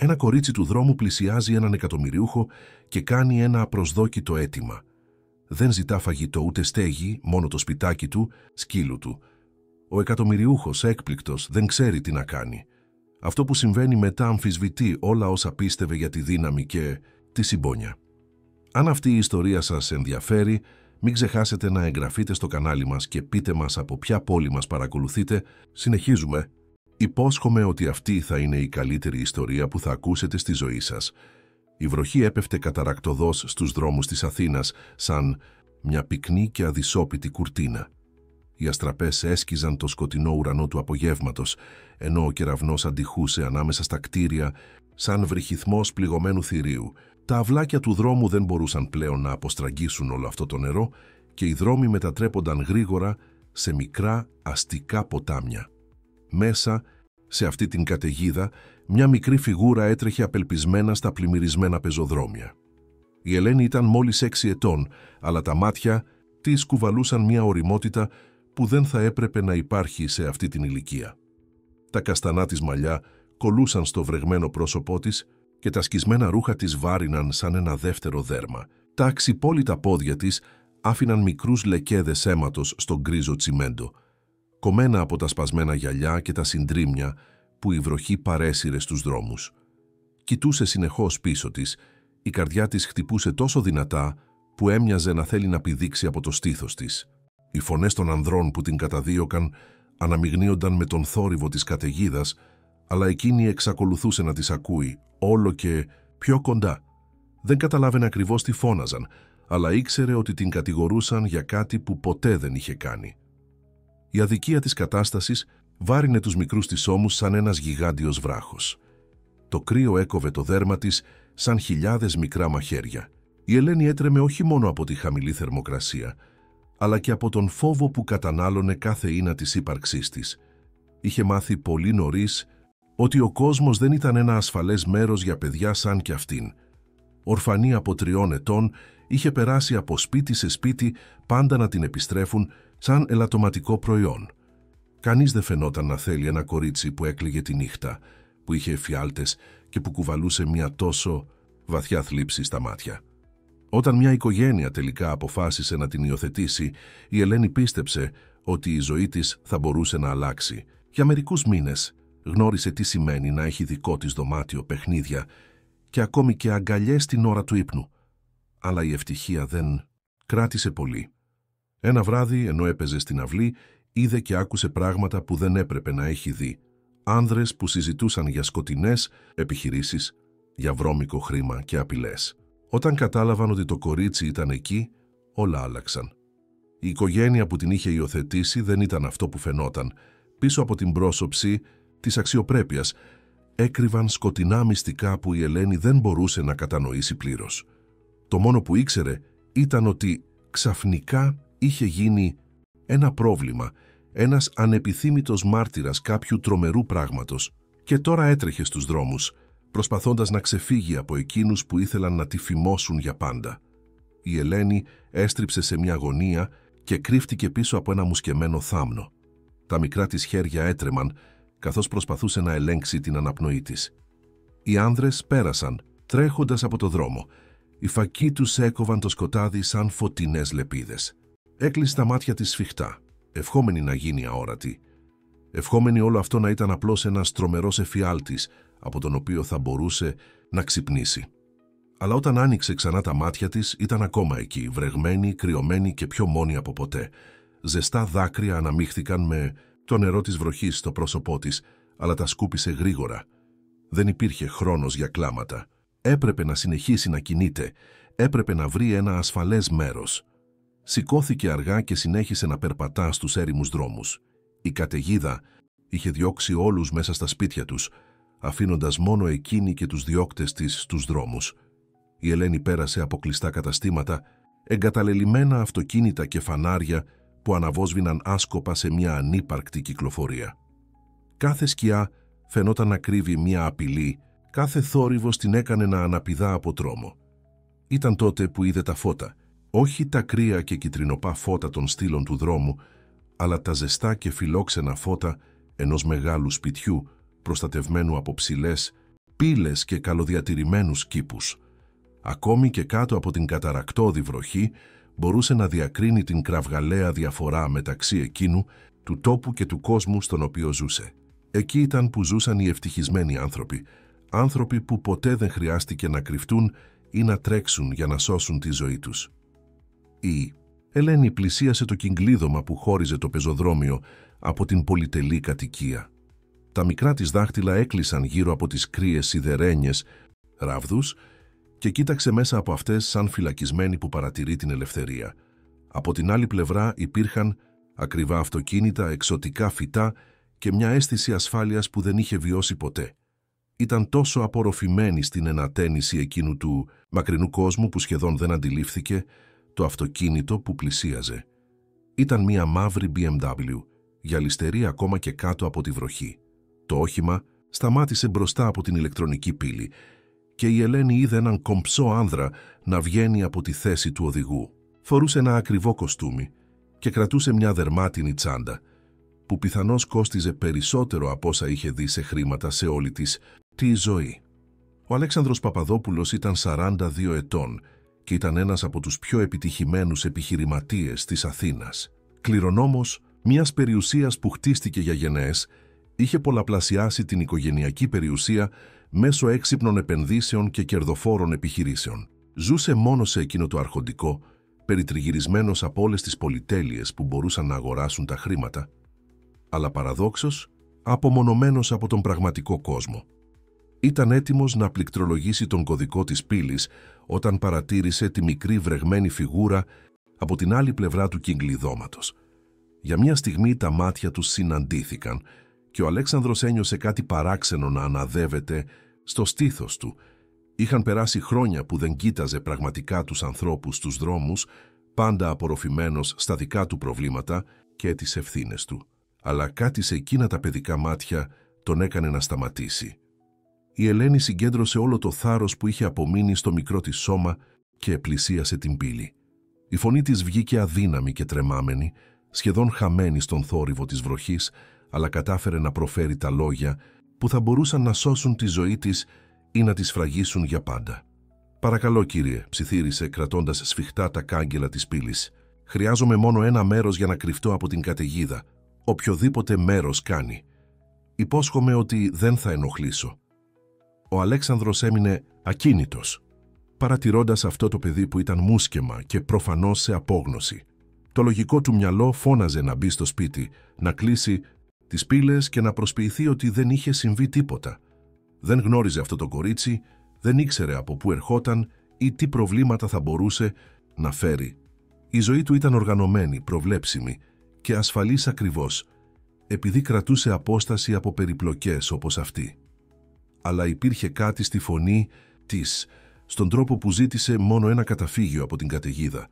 Ένα κορίτσι του δρόμου πλησιάζει έναν εκατομμυριούχο και κάνει ένα απροσδόκητο αίτημα. Δεν ζητά φαγητό ούτε στέγη, μόνο το σπιτάκι του, σκύλου του. Ο εκατομμυριούχος, έκπληκτος, δεν ξέρει τι να κάνει. Αυτό που συμβαίνει μετά αμφισβητεί όλα όσα πίστευε για τη δύναμη και τη συμπόνια. Αν αυτή η ιστορία σας ενδιαφέρει, μην ξεχάσετε να εγγραφείτε στο κανάλι μας και πείτε μας από ποια πόλη μας παρακολουθείτε. Συνεχίζουμε. Υπόσχομαι ότι αυτή θα είναι η καλύτερη ιστορία που θα ακούσετε στη ζωή σας. Η βροχή έπεφτε καταρακτωδώς στους δρόμους της Αθήνας, σαν μια πυκνή και αδυσόπιτη κουρτίνα. Οι αστραπές έσκιζαν το σκοτεινό ουρανό του απογεύματος, ενώ ο κεραυνός αντιχούσε ανάμεσα στα κτίρια, σαν βρυχυθμός πληγωμένου θηρίου. Τα αυλάκια του δρόμου δεν μπορούσαν πλέον να αποστραγγίσουν όλο αυτό το νερό και οι δρόμοι μετατρέπονταν γρήγορα σε μικρά αστικά ποτάμια. Μέσα, σε αυτή την καταιγίδα, μια μικρή φιγούρα έτρεχε απελπισμένα στα πλημμυρισμένα πεζοδρόμια. Η Ελένη ήταν μόλις 6 ετών, αλλά τα μάτια της κουβαλούσαν μια ωριμότητα που δεν θα έπρεπε να υπάρχει σε αυτή την ηλικία. Τα καστανά της μαλλιά κολούσαν στο βρεγμένο πρόσωπό της και τα σκισμένα ρούχα της βάριναν σαν ένα δεύτερο δέρμα. Τα αξιπόλυτα πόδια της άφηναν μικρούς λεκέδες αίματος στο γκρίζο τσιμέντο, κομμένα από τα σπασμένα γυαλιά και τα συντρίμμια που η βροχή παρέσυρε στους δρόμους. Κοιτούσε συνεχώς πίσω της, η καρδιά της χτυπούσε τόσο δυνατά που έμοιαζε να θέλει να πηδήξει από το στήθος της. Οι φωνές των ανδρών που την καταδίωκαν αναμειγνύονταν με τον θόρυβο της καταιγίδας, αλλά εκείνη εξακολουθούσε να τις ακούει, όλο και πιο κοντά. Δεν καταλάβαινε ακριβώς τι φώναζαν, αλλά ήξερε ότι την κατηγορούσαν για κάτι που ποτέ δεν είχε κάνει. Η αδικία της κατάστασης βάρινε τους μικρούς της ώμους σαν ένας γιγάντιος βράχος. Το κρύο έκοβε το δέρμα της σαν χιλιάδες μικρά μαχαίρια. Η Ελένη έτρεμε όχι μόνο από τη χαμηλή θερμοκρασία, αλλά και από τον φόβο που κατανάλωνε κάθε ίνα της ύπαρξής της. Είχε μάθει πολύ νωρίς ότι ο κόσμος δεν ήταν ένα ασφαλές μέρος για παιδιά σαν κι αυτήν. Ορφανή από 3 ετών, είχε περάσει από σπίτι σε σπίτι, πάντα να την επιστρέφουν σαν ελαττωματικό προϊόν. Κανείς δεν φαινόταν να θέλει ένα κορίτσι που έκλαιγε τη νύχτα, που είχε εφιάλτες και που κουβαλούσε μια τόσο βαθιά θλίψη στα μάτια. Όταν μια οικογένεια τελικά αποφάσισε να την υιοθετήσει, η Ελένη πίστεψε ότι η ζωή της θα μπορούσε να αλλάξει. Για μερικούς μήνες γνώρισε τι σημαίνει να έχει δικό της δωμάτιο, παιχνίδια και ακόμη και αγκαλιές την ώρα του ύπνου. Αλλά η ευτυχία δεν κράτησε πολύ. Ένα βράδυ, ενώ έπαιζε στην αυλή, είδε και άκουσε πράγματα που δεν έπρεπε να έχει δει. Άνδρες που συζητούσαν για σκοτεινές επιχειρήσεις, για βρώμικο χρήμα και απειλές. Όταν κατάλαβαν ότι το κορίτσι ήταν εκεί, όλα άλλαξαν. Η οικογένεια που την είχε υιοθετήσει δεν ήταν αυτό που φαινόταν. Πίσω από την πρόσωψη της αξιοπρέπειας έκρυβαν σκοτεινά μυστικά που η Ελένη δεν μπορούσε να κατανοήσει πλήρως. Το μόνο που ήξερε ήταν ότι ξαφνικά είχε γίνει ένα πρόβλημα, ένας ανεπιθύμητος μάρτυρας κάποιου τρομερού πράγματος, και τώρα έτρεχε στους δρόμους, προσπαθώντας να ξεφύγει από εκείνους που ήθελαν να τη φημώσουν για πάντα. Η Ελένη έστριψε σε μια γωνία και κρύφτηκε πίσω από ένα μουσκεμένο θάμνο. Τα μικρά της χέρια έτρεμαν, καθώς προσπαθούσε να ελέγξει την αναπνοή της. Οι άνδρες πέρασαν, τρέχοντας από το δρόμο. Οι φακοί τους έκοβαν το σκοτάδι σαν φωτεινές λεπίδες. Έκλεισε τα μάτια της σφιχτά, ευχόμενη να γίνει αόρατη. Ευχόμενη όλο αυτό να ήταν απλώς ένας τρομερός εφιάλτης, από τον οποίο θα μπορούσε να ξυπνήσει. Αλλά όταν άνοιξε ξανά τα μάτια της, ήταν ακόμα εκεί, βρεγμένη, κρυωμένη και πιο μόνη από ποτέ. Ζεστά δάκρυα αναμίχθηκαν με το νερό της βροχής στο πρόσωπό της, αλλά τα σκούπισε γρήγορα. Δεν υπήρχε χρόνος για κλάματα. Έπρεπε να συνεχίσει να κινείται, έπρεπε να βρει ένα ασφαλές μέρος. Σηκώθηκε αργά και συνέχισε να περπατά στους έρημους δρόμους. Η καταιγίδα είχε διώξει όλους μέσα στα σπίτια τους, αφήνοντας μόνο εκείνη και τους διώκτες της στους δρόμους. Η Ελένη πέρασε από κλειστά καταστήματα, εγκαταλελειμμένα αυτοκίνητα και φανάρια που αναβόσβηναν άσκοπα σε μια ανύπαρκτη κυκλοφορία. Κάθε σκιά φαινόταν να κρύβει μια απειλή, κάθε θόρυβος την έκανε να αναπηδά από τρόμο. Ήταν τότε που είδε τα φώτα, όχι τα κρύα και κιτρινοπά φώτα των στήλων του δρόμου, αλλά τα ζεστά και φιλόξενα φώτα ενός μεγάλου σπιτιού, προστατευμένου από ψηλές πύλες και καλοδιατηρημένους κήπους. Ακόμη και κάτω από την καταρακτώδη βροχή μπορούσε να διακρίνει την κραυγαλαία διαφορά μεταξύ εκείνου, του τόπου και του κόσμου στον οποίο ζούσε. Εκεί ήταν που ζούσαν οι ευτυχισμένοι άνθρωποι, άνθρωποι που ποτέ δεν χρειάστηκε να κρυφτούν ή να τρέξουν για να σώσουν τη ζωή τους. Η Ελένη πλησίασε το κυγκλίδωμα που χώριζε το πεζοδρόμιο από την πολυτελή κατοικία. Τα μικρά της δάχτυλα έκλεισαν γύρω από τις κρύες σιδερένιες ράβδους και κοίταξε μέσα από αυτές σαν φυλακισμένη που παρατηρεί την ελευθερία. Από την άλλη πλευρά υπήρχαν ακριβά αυτοκίνητα, εξωτικά φυτά και μια αίσθηση ασφάλειας που δεν είχε βιώσει ποτέ. Ήταν τόσο απορροφημένη στην ενατένιση εκείνου του μακρινού κόσμου που σχεδόν δεν αντιλήφθηκε το αυτοκίνητο που πλησίαζε. Ήταν μια μαύρη BMW, γυαλιστερή ακόμα και κάτω από τη βροχή. Το όχημα σταμάτησε μπροστά από την ηλεκτρονική πύλη και η Ελένη είδε έναν κομψό άνδρα να βγαίνει από τη θέση του οδηγού. Φορούσε ένα ακριβό κοστούμι και κρατούσε μια δερμάτινη τσάντα, που πιθανώς κόστιζε περισσότερο από όσα είχε δει σε χρήματα σε όλη της τη ζωή. Ο Αλέξανδρος Παπαδόπουλος ήταν 42 ετών και ήταν ένας από τους πιο επιτυχημένους επιχειρηματίες της Αθήνας. Κληρονόμος μιας περιουσίας που χτίστηκε για γενναίες, είχε πολλαπλασιάσει την οικογενειακή περιουσία μέσω έξυπνων επενδύσεων και κερδοφόρων επιχειρήσεων. Ζούσε μόνο σε εκείνο το αρχοντικό, περιτριγυρισμένος από όλες τις πολυτέλειες που μπορούσαν να αγοράσουν τα χρήματα, αλλά παραδόξως απομονωμένος από τον πραγματικό κόσμο. Ήταν έτοιμος να πληκτρολογήσει τον κωδικό της πύλης όταν παρατήρησε τη μικρή βρεγμένη φιγούρα από την άλλη πλευρά του κυγκλιδώματος. Για μια στιγμή τα μάτια τους συναντήθηκαν και ο Αλέξανδρος ένιωσε κάτι παράξενο να αναδεύεται στο στήθος του. Είχαν περάσει χρόνια που δεν κοίταζε πραγματικά τους ανθρώπους στους δρόμους, πάντα απορροφημένος στα δικά του προβλήματα και τις ευθύνες του. Αλλά κάτι σε εκείνα τα παιδικά μάτια τον έκανε να σταματήσει. Η Ελένη συγκέντρωσε όλο το θάρρος που είχε απομείνει στο μικρό της σώμα και πλησίασε την πύλη. Η φωνή της βγήκε αδύναμη και τρεμάμενη, σχεδόν χαμένη στον θόρυβο της βροχής, αλλά κατάφερε να προφέρει τα λόγια που θα μπορούσαν να σώσουν τη ζωή της ή να τη σφραγίσουν για πάντα. «Παρακαλώ, κύριε», ψιθύρισε κρατώντας σφιχτά τα κάγκελα της πύλης. «Χρειάζομαι μόνο ένα μέρος για να κρυφτώ από την καταιγίδα. Οποιοδήποτε μέρος κάνει. Υπόσχομαι ότι δεν θα ενοχλήσω». Ο Αλέξανδρος έμεινε ακίνητος, παρατηρώντας αυτό το παιδί που ήταν μουσκεμα και προφανώς σε απόγνωση. Το λογικό του μυαλό φώναζε να μπει στο σπίτι, να κλείσει τις πύλες και να προσποιηθεί ότι δεν είχε συμβεί τίποτα. Δεν γνώριζε αυτό το κορίτσι, δεν ήξερε από πού ερχόταν ή τι προβλήματα θα μπορούσε να φέρει. Η ζωή του ήταν οργανωμένη, προβλέψιμη και ασφαλής ακριβώς, επειδή κρατούσε απόσταση από περιπλοκές όπως αυτή. Αλλά υπήρχε κάτι στη φωνή της, στον τρόπο που ζήτησε μόνο ένα καταφύγιο από την καταιγίδα,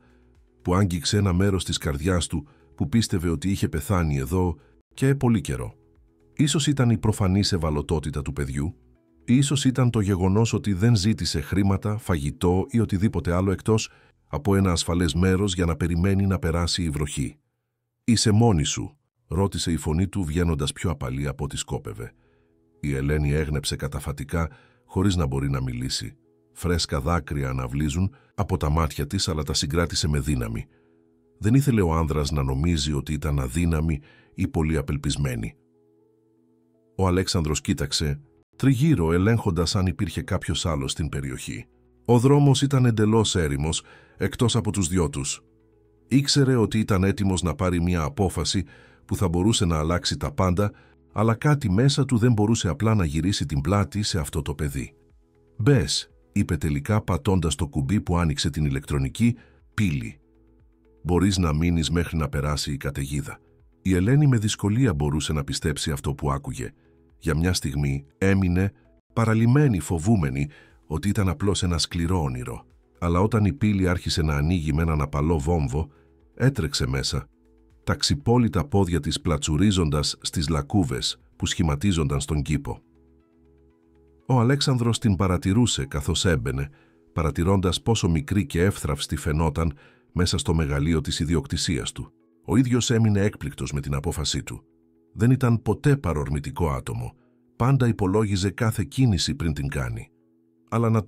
που άγγιξε ένα μέρος της καρδιάς του που πίστευε ότι είχε πεθάνει εδώ και πολύ καιρό. Ίσως ήταν η προφανής ευαλωτότητα του παιδιού, ίσως ήταν το γεγονός ότι δεν ζήτησε χρήματα, φαγητό ή οτιδήποτε άλλο εκτός από ένα ασφαλές μέρος για να περιμένει να περάσει η βροχή. «Είσαι μόνη σου?» ρώτησε η φωνή του βγαίνοντας πιο απαλή από ό,τι σκόπευε. Η Ελένη έγνεψε καταφατικά χωρίς να μπορεί να μιλήσει. Φρέσκα δάκρυα αναβλύζουν από τα μάτια της, αλλά τα συγκράτησε με δύναμη. Δεν ήθελε ο άνδρας να νομίζει ότι ήταν αδύναμη ή πολύ απελπισμένη. Ο Αλέξανδρος κοίταξε τριγύρω, ελέγχοντας αν υπήρχε κάποιος άλλος στην περιοχή. Ο δρόμος ήταν εντελώς έρημος, εκτός από τους δυο τους. Ήξερε ότι ήταν έτοιμος να πάρει μια απόφαση που θα μπορούσε να αλλάξει τα πάντα, αλλά κάτι μέσα του δεν μπορούσε απλά να γυρίσει την πλάτη σε αυτό το παιδί. «Μπες», είπε τελικά πατώντας το κουμπί που άνοιξε την ηλεκτρονική πύλη. «Μπορείς να μείνεις μέχρι να περάσει η καταιγίδα». Η Ελένη με δυσκολία μπορούσε να πιστέψει αυτό που άκουγε. Για μια στιγμή έμεινε παραλυμένη, φοβούμενη ότι ήταν απλώς ένα σκληρό όνειρο. Αλλά όταν η πύλη άρχισε να ανοίγει με έναν απαλό βόμβο, έτρεξε μέσα, τα ξυπόλυτα πόδια της πλατσουρίζοντας στις λακκούβες που σχηματίζονταν στον κήπο. Ο Αλέξανδρος την παρατηρούσε καθώς έμπαινε, παρατηρώντας πόσο μικρή και εύθραυστη φαινόταν μέσα στο μεγαλείο της ιδιοκτησίας του. Ο ίδιος έμεινε έκπληκτος με την απόφασή του. Δεν ήταν ποτέ παρορμητικό άτομο. πάντα υπολόγιζε κάθε κίνηση πριν την κάνει. Αλλά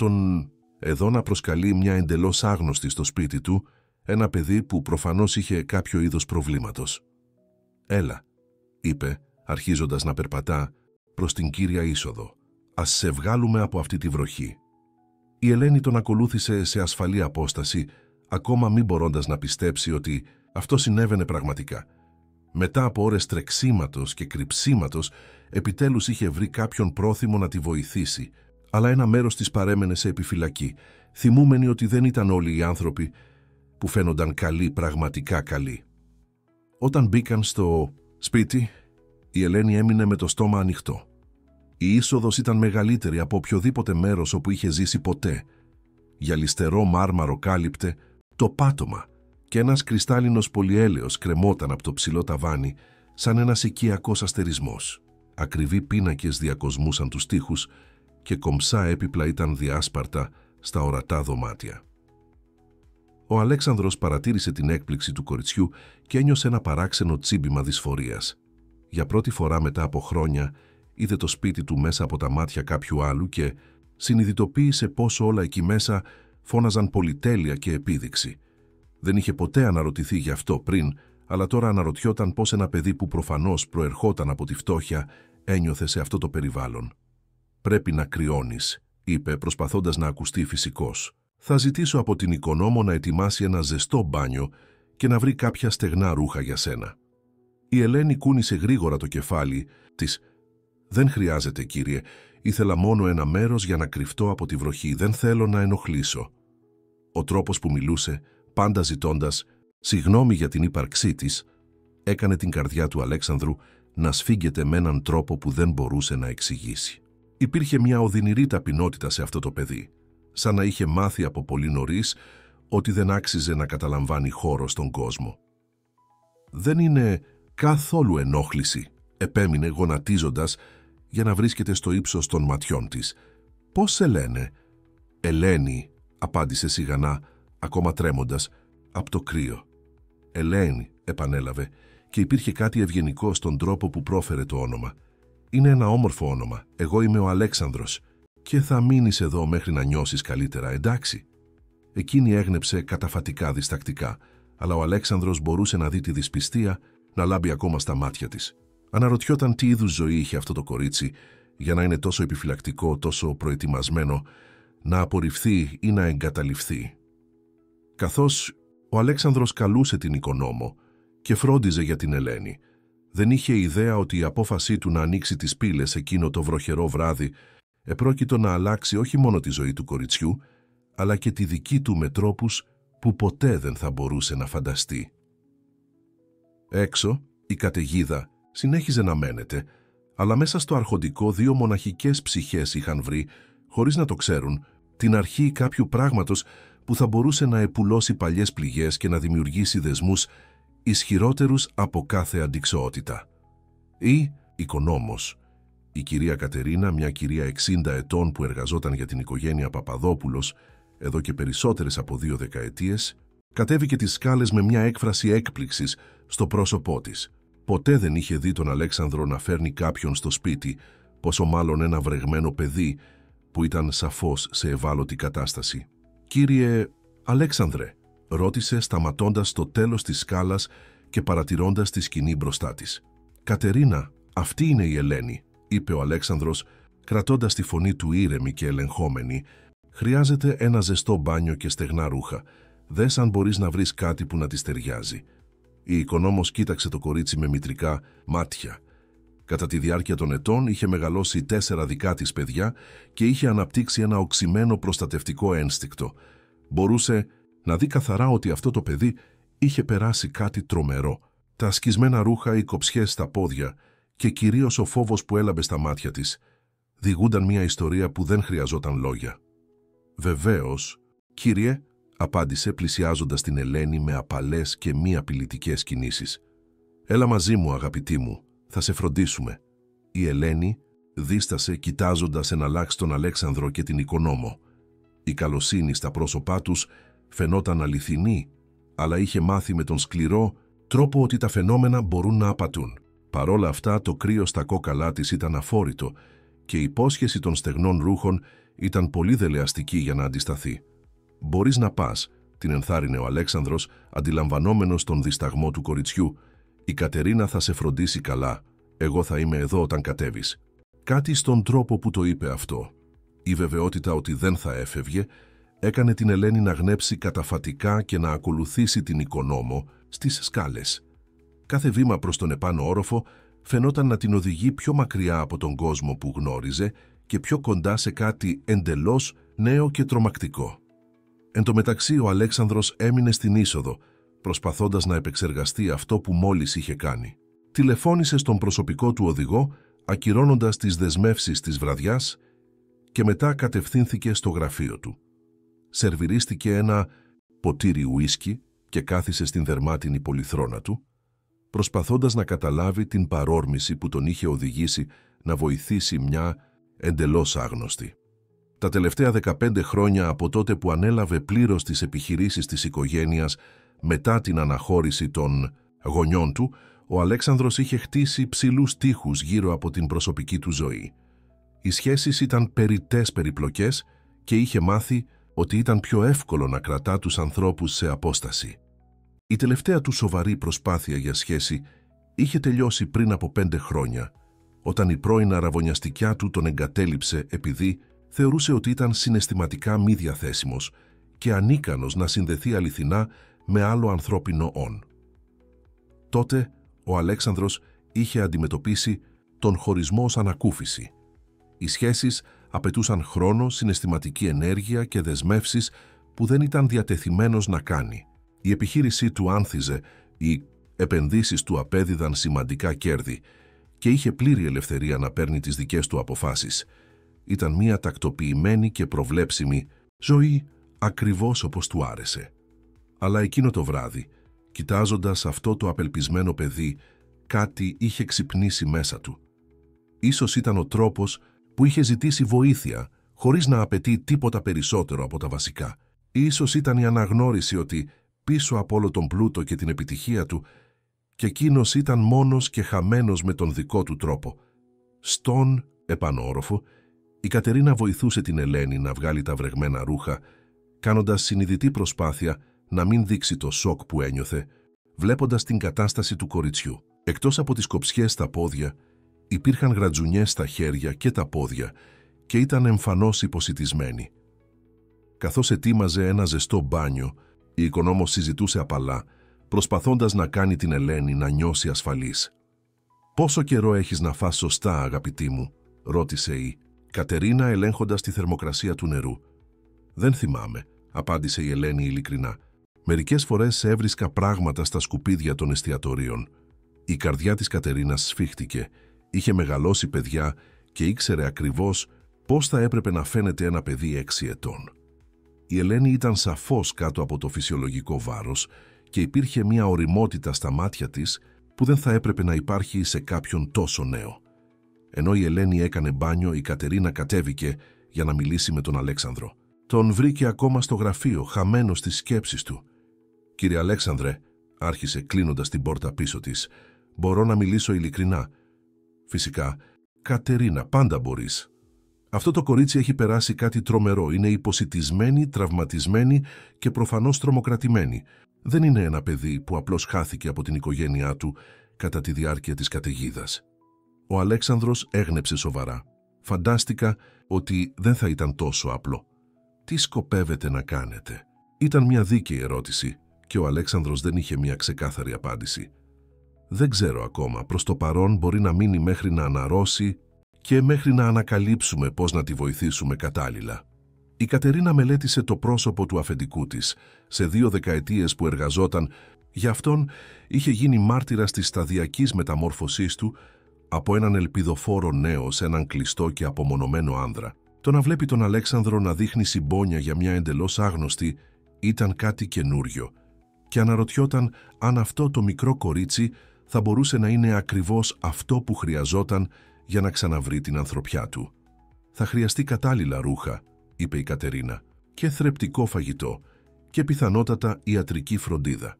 εδώ να προσκαλεί μια εντελώς άγνωστη στο σπίτι του, ένα παιδί που προφανώς είχε κάποιο είδος προβλήματος. «Έλα», είπε, αρχίζοντας να περπατά προς την κύρια είσοδο. «Ας σε βγάλουμε από αυτή τη βροχή». Η Ελένη τον ακολούθησε σε ασφαλή απόσταση, ακόμα μην μπορώντας να πιστέψει ότι αυτό συνέβαινε πραγματικά. Μετά από ώρες τρεξίματος και κρυψίματος, επιτέλους είχε βρει κάποιον πρόθυμο να τη βοηθήσει, αλλά ένα μέρος της παρέμενε σε επιφυλακή, θυμούμενη ότι δεν ήταν όλοι οι άνθρωποι που φαίνονταν καλοί, πραγματικά καλοί. Όταν μπήκαν στο σπίτι, η Ελένη έμεινε με το στόμα ανοιχτό. Η είσοδος ήταν μεγαλύτερη από οποιοδήποτε μέρος όπου είχε ζήσει ποτέ. Γυαλιστερό μάρμαρο κάλυπτε το πάτωμα και ένας κρυστάλλινος πολυέλαιος κρεμόταν από το ψηλό ταβάνι σαν ένας οικιακός αστερισμός. Ακριβοί πίνακες διακοσμούσαν τους τοίχους και κομψά έπιπλα ήταν διάσπαρτα στα ορατά δωμάτια. Ο Αλέξανδρος παρατήρησε την έκπληξη του κοριτσιού και ένιωσε ένα παράξενο τσίμπημα δυσφορίας. Για πρώτη φορά μετά από χρόνια είδε το σπίτι του μέσα από τα μάτια κάποιου άλλου και συνειδητοποίησε πόσο όλα εκεί μέσα φώναζαν πολυτέλεια και επίδειξη. Δεν είχε ποτέ αναρωτηθεί γι' αυτό πριν, αλλά τώρα αναρωτιόταν πώς ένα παιδί που προφανώς προερχόταν από τη φτώχεια ένιωθε σε αυτό το περιβάλλον. «Πρέπει να κρυώνεις», είπε προσπαθώντας να ακουστεί φυσικός. «Θα ζητήσω από την οικονόμο να ετοιμάσει ένα ζεστό μπάνιο και να βρει κάποια στεγνά ρούχα για σένα». Η Ελένη κούνησε γρήγορα το κεφάλι της. «Δεν χρειάζεται, κύριε. Ήθελα μόνο ένα μέρος για να κρυφτώ από τη βροχή. Δεν θέλω να ενοχλήσω». Ο τρόπος που μιλούσε, πάντα ζητώντας συγγνώμη για την ύπαρξή της, έκανε την καρδιά του Αλέξανδρου να σφίγγεται με έναν τρόπο που δεν μπορούσε να εξηγήσει. Υπήρχε μια οδυνηρή ταπεινότητα σε αυτό το παιδί, σαν να είχε μάθει από πολύ νωρίς ότι δεν άξιζε να καταλαμβάνει χώρο στον κόσμο. «Δεν είναι καθόλου ενόχληση», επέμεινε γονατίζοντας για να βρίσκεται στο ύψος των ματιών της. «Πώς σε λένε?» «Ελένη», απάντησε σιγανά, ακόμα τρέμοντας, «από το κρύο». «Ελένη», επανέλαβε, και υπήρχε κάτι ευγενικό στον τρόπο που πρόφερε το όνομα. «Είναι ένα όμορφο όνομα. Εγώ είμαι ο Αλέξανδρος και θα μείνεις εδώ μέχρι να νιώσεις καλύτερα, εντάξει?» Εκείνη έγνεψε καταφατικά διστακτικά, αλλά ο Αλέξανδρος μπορούσε να δει τη δυσπιστία να λάμπει ακόμα στα μάτια της. Αναρωτιόταν τι είδους ζωή είχε αυτό το κορίτσι για να είναι τόσο επιφυλακτικό, τόσο προετοιμασμένο να απορριφθεί ή να εγκαταλειφθεί. Καθώς ο Αλέξανδρος καλούσε την οικονόμο και φρόντιζε για την Ελένη, δεν είχε ιδέα ότι η απόφασή του να ανοίξει τις πύλες εκείνο το βροχερό βράδυ επρόκειτο να αλλάξει όχι μόνο τη ζωή του κοριτσιού, αλλά και τη δική του με τρόπους που ποτέ δεν θα μπορούσε να φανταστεί. Έξω, η καταιγίδα συνέχιζε να μένεται, αλλά μέσα στο αρχοντικό δύο μοναχικές ψυχές είχαν βρει, χωρίς να το ξέρουν, την αρχή κάποιου πράγματος που θα μπορούσε να επουλώσει παλιές πληγές και να δημιουργήσει δεσμούς ισχυρότερους από κάθε αντιξοότητα. Η οικονόμος, η κυρία Κατερίνα, μια κυρία 60 ετών που εργαζόταν για την οικογένεια Παπαδόπουλος εδώ και περισσότερες από 2 δεκαετίες, κατέβηκε τις σκάλες με μια έκφραση έκπληξης στο πρόσωπό της. Ποτέ δεν είχε δει τον Αλέξανδρο να φέρνει κάποιον στο σπίτι, πόσο μάλλον ένα βρεγμένο παιδί που ήταν σαφώς σε ευάλωτη κατάσταση. «Κύριε Αλέξανδρε», ρώτησε σταματώντας στο τέλος της σκάλας και παρατηρώντας τη σκηνή μπροστά της. «Κατερίνα, αυτή είναι η Ελένη», είπε ο Αλέξανδρος, κρατώντας τη φωνή του ήρεμη και ελεγχόμενη. «Χρειάζεται ένα ζεστό μπάνιο και στεγνά ρούχα. Δες αν μπορείς να βρεις κάτι που να της ταιριάζει». Η οικονόμος κοίταξε το κορίτσι με μητρικά μάτια. Κατά τη διάρκεια των ετών είχε μεγαλώσει 4 δικά της παιδιά και είχε αναπτύξει ένα οξυμένο προστατευτικό ένστικτο. Μπορούσε να δει καθαρά ότι αυτό το παιδί είχε περάσει κάτι τρομερό. Τα σκισμένα ρούχα, οι κοψιές στα πόδια και κυρίως ο φόβος που έλαμπε στα μάτια της διηγούνταν μια ιστορία που δεν χρειαζόταν λόγια. «Βεβαίως, κύριε», απάντησε πλησιάζοντας την Ελένη με απαλές και μη απειλητικές κινήσεις. «Έλα μαζί μου, αγαπητή μου, θα σε φροντίσουμε». Η Ελένη δίστασε κοιτάζοντας εναλλάξ τον Αλέξανδρο και την οικονόμο. Η καλοσύνη στα πρόσωπά τους φαινόταν αληθινή, αλλά είχε μάθει με τον σκληρό τρόπο ότι τα φαινόμενα μπορούν να απατούν. Παρόλα αυτά, το κρύο στα κόκαλά της ήταν αφόρητο και η υπόσχεση των στεγνών ρούχων ήταν πολύ δελεαστική για να αντισταθεί. «Μπορείς να πας», την ενθάρρυνε ο Αλέξανδρος, αντιλαμβανόμενος τον δισταγμό του κοριτσιού. «Η Κατερίνα θα σε φροντίσει καλά. Εγώ θα είμαι εδώ όταν κατέβεις». Κάτι στον τρόπο που το είπε αυτό, η βεβαιότητα ότι δεν θα έφευγε, έκανε την Ελένη να γνέψει καταφατικά και να ακολουθήσει την οικονόμο στις σκάλες. Κάθε βήμα προς τον επάνω όροφο φαινόταν να την οδηγεί πιο μακριά από τον κόσμο που γνώριζε και πιο κοντά σε κάτι εντελώς νέο και τρομακτικό. Εν τω μεταξύ ο Αλέξανδρος έμεινε στην είσοδο, προσπαθώντας να επεξεργαστεί αυτό που μόλις είχε κάνει. Τηλεφώνησε στον προσωπικό του οδηγό, ακυρώνοντας τις δεσμεύσεις της βραδιάς, και μετά κατευθύνθηκε στο γραφείο του. Σερβιρίστηκε ένα ποτήρι ουίσκι και κάθισε στην δερμάτινη πολυθρόνα του, προσπαθώντας να καταλάβει την παρόρμηση που τον είχε οδηγήσει να βοηθήσει μια εντελώς άγνωστη. Τα τελευταία 15 χρόνια από τότε που ανέλαβε πλήρως τις επιχειρήσεις της οικογένειας μετά την αναχώρηση των γονιών του, ο Αλέξανδρος είχε χτίσει ψηλούς τοίχους γύρω από την προσωπική του ζωή. Οι σχέσεις ήταν περιττές περιπλοκές και είχε μάθει ότι ήταν πιο εύκολο να κρατά τους ανθρώπους σε απόσταση. Η τελευταία του σοβαρή προσπάθεια για σχέση είχε τελειώσει πριν από 5 χρόνια, όταν η πρώην αραβωνιαστικιά του τον εγκατέλειψε επειδή θεωρούσε ότι ήταν συναισθηματικά μη διαθέσιμος και ανίκανος να συνδεθεί αληθινά με άλλο ανθρώπινο όν. Τότε ο Αλέξανδρος είχε αντιμετωπίσει τον χωρισμό ως ανακούφιση. Οι σχέσεις απαιτούσαν χρόνο, συναισθηματική ενέργεια και δεσμεύσεις που δεν ήταν διατεθειμένος να κάνει. Η επιχείρησή του άνθιζε, οι επενδύσεις του απέδιδαν σημαντικά κέρδη και είχε πλήρη ελευθερία να παίρνει τις δικές του αποφάσεις. Ήταν μια τακτοποιημένη και προβλέψιμη ζωή, ακριβώς όπως του άρεσε. Αλλά εκείνο το βράδυ, κοιτάζοντας αυτό το απελπισμένο παιδί, κάτι είχε ξυπνήσει μέσα του. Ίσως ήταν ο τρόπος που είχε ζητήσει βοήθεια, χωρίς να απαιτεί τίποτα περισσότερο από τα βασικά. Ίσως ήταν η αναγνώριση ότι πίσω από όλο τον πλούτο και την επιτυχία του, και εκείνος ήταν μόνος και χαμένος με τον δικό του τρόπο. Στον επάνω όροφο, η Κατερίνα βοηθούσε την Ελένη να βγάλει τα βρεγμένα ρούχα, κάνοντας συνειδητή προσπάθεια να μην δείξει το σοκ που ένιωθε, βλέποντας την κατάσταση του κοριτσιού. Εκτός από τις κοψιές στα πόδια, υπήρχαν γρατζουνιές στα χέρια και τα πόδια και ήταν εμφανώς υποσιτισμένη. Καθώς ετοίμαζε ένα ζεστό μπάνιο, η οικονόμος συζητούσε απαλά, προσπαθώντας να κάνει την Ελένη να νιώσει ασφαλής. «Πόσο καιρό έχεις να φας σωστά, αγαπητή μου?» ρώτησε η Κατερίνα, ελέγχοντας τη θερμοκρασία του νερού. «Δεν θυμάμαι», απάντησε η Ελένη ειλικρινά. «Μερικές φορές έβρισκα πράγματα στα σκουπίδια των εστιατορίων». Η καρδιά της Κατερίνας σφίχτηκε. Είχε μεγαλώσει παιδιά και ήξερε ακριβώς πώς θα έπρεπε να φαίνεται ένα παιδί 6 ετών. Η Ελένη ήταν σαφώς κάτω από το φυσιολογικό βάρος και υπήρχε μια ωριμότητα στα μάτια της που δεν θα έπρεπε να υπάρχει σε κάποιον τόσο νέο. Ενώ η Ελένη έκανε μπάνιο, η Κατερίνα κατέβηκε για να μιλήσει με τον Αλέξανδρο. Τον βρήκε ακόμα στο γραφείο, χαμένο στις σκέψεις του. «Κύριε Αλέξανδρε», άρχισε κλείνοντας την πόρτα πίσω της, «μπορώ να μιλήσω ειλικρινά?» «Φυσικά, Κατερίνα, πάντα μπορείς. Αυτό το κορίτσι έχει περάσει κάτι τρομερό. Είναι υποσιτισμένη, τραυματισμένη και προφανώς τρομοκρατημένη. Δεν είναι ένα παιδί που απλώς χάθηκε από την οικογένειά του κατά τη διάρκεια της καταιγίδας». Ο Αλέξανδρος έγνεψε σοβαρά. «Φαντάστηκα ότι δεν θα ήταν τόσο απλό». «Τι σκοπεύετε να κάνετε?» Ήταν μια δίκαιη ερώτηση και ο Αλέξανδρος δεν είχε μια ξεκάθαρη απάντηση. «Δεν ξέρω ακόμα. Προς το παρόν μπορεί να μείνει μέχρι να αναρρώσει και μέχρι να ανακαλύψουμε πώς να τη βοηθήσουμε κατάλληλα». Η Κατερίνα μελέτησε το πρόσωπο του αφεντικού της. Σε 2 δεκαετίες που εργαζόταν για αυτόν, είχε γίνει μάρτυρας της σταδιακής μεταμόρφωσής του από έναν ελπιδοφόρο νέο σε έναν κλειστό και απομονωμένο άνδρα. Το να βλέπει τον Αλέξανδρο να δείχνει συμπόνια για μια εντελώς άγνωστη ήταν κάτι καινούριο και αναρωτιόταν αν αυτό το μικρό κορίτσι θα μπορούσε να είναι ακριβώς αυτό που χρειαζόταν για να ξαναβρει την ανθρωπιά του. «Θα χρειαστεί κατάλληλα ρούχα», είπε η Κατερίνα, «και θρεπτικό φαγητό και πιθανότατα ιατρική φροντίδα».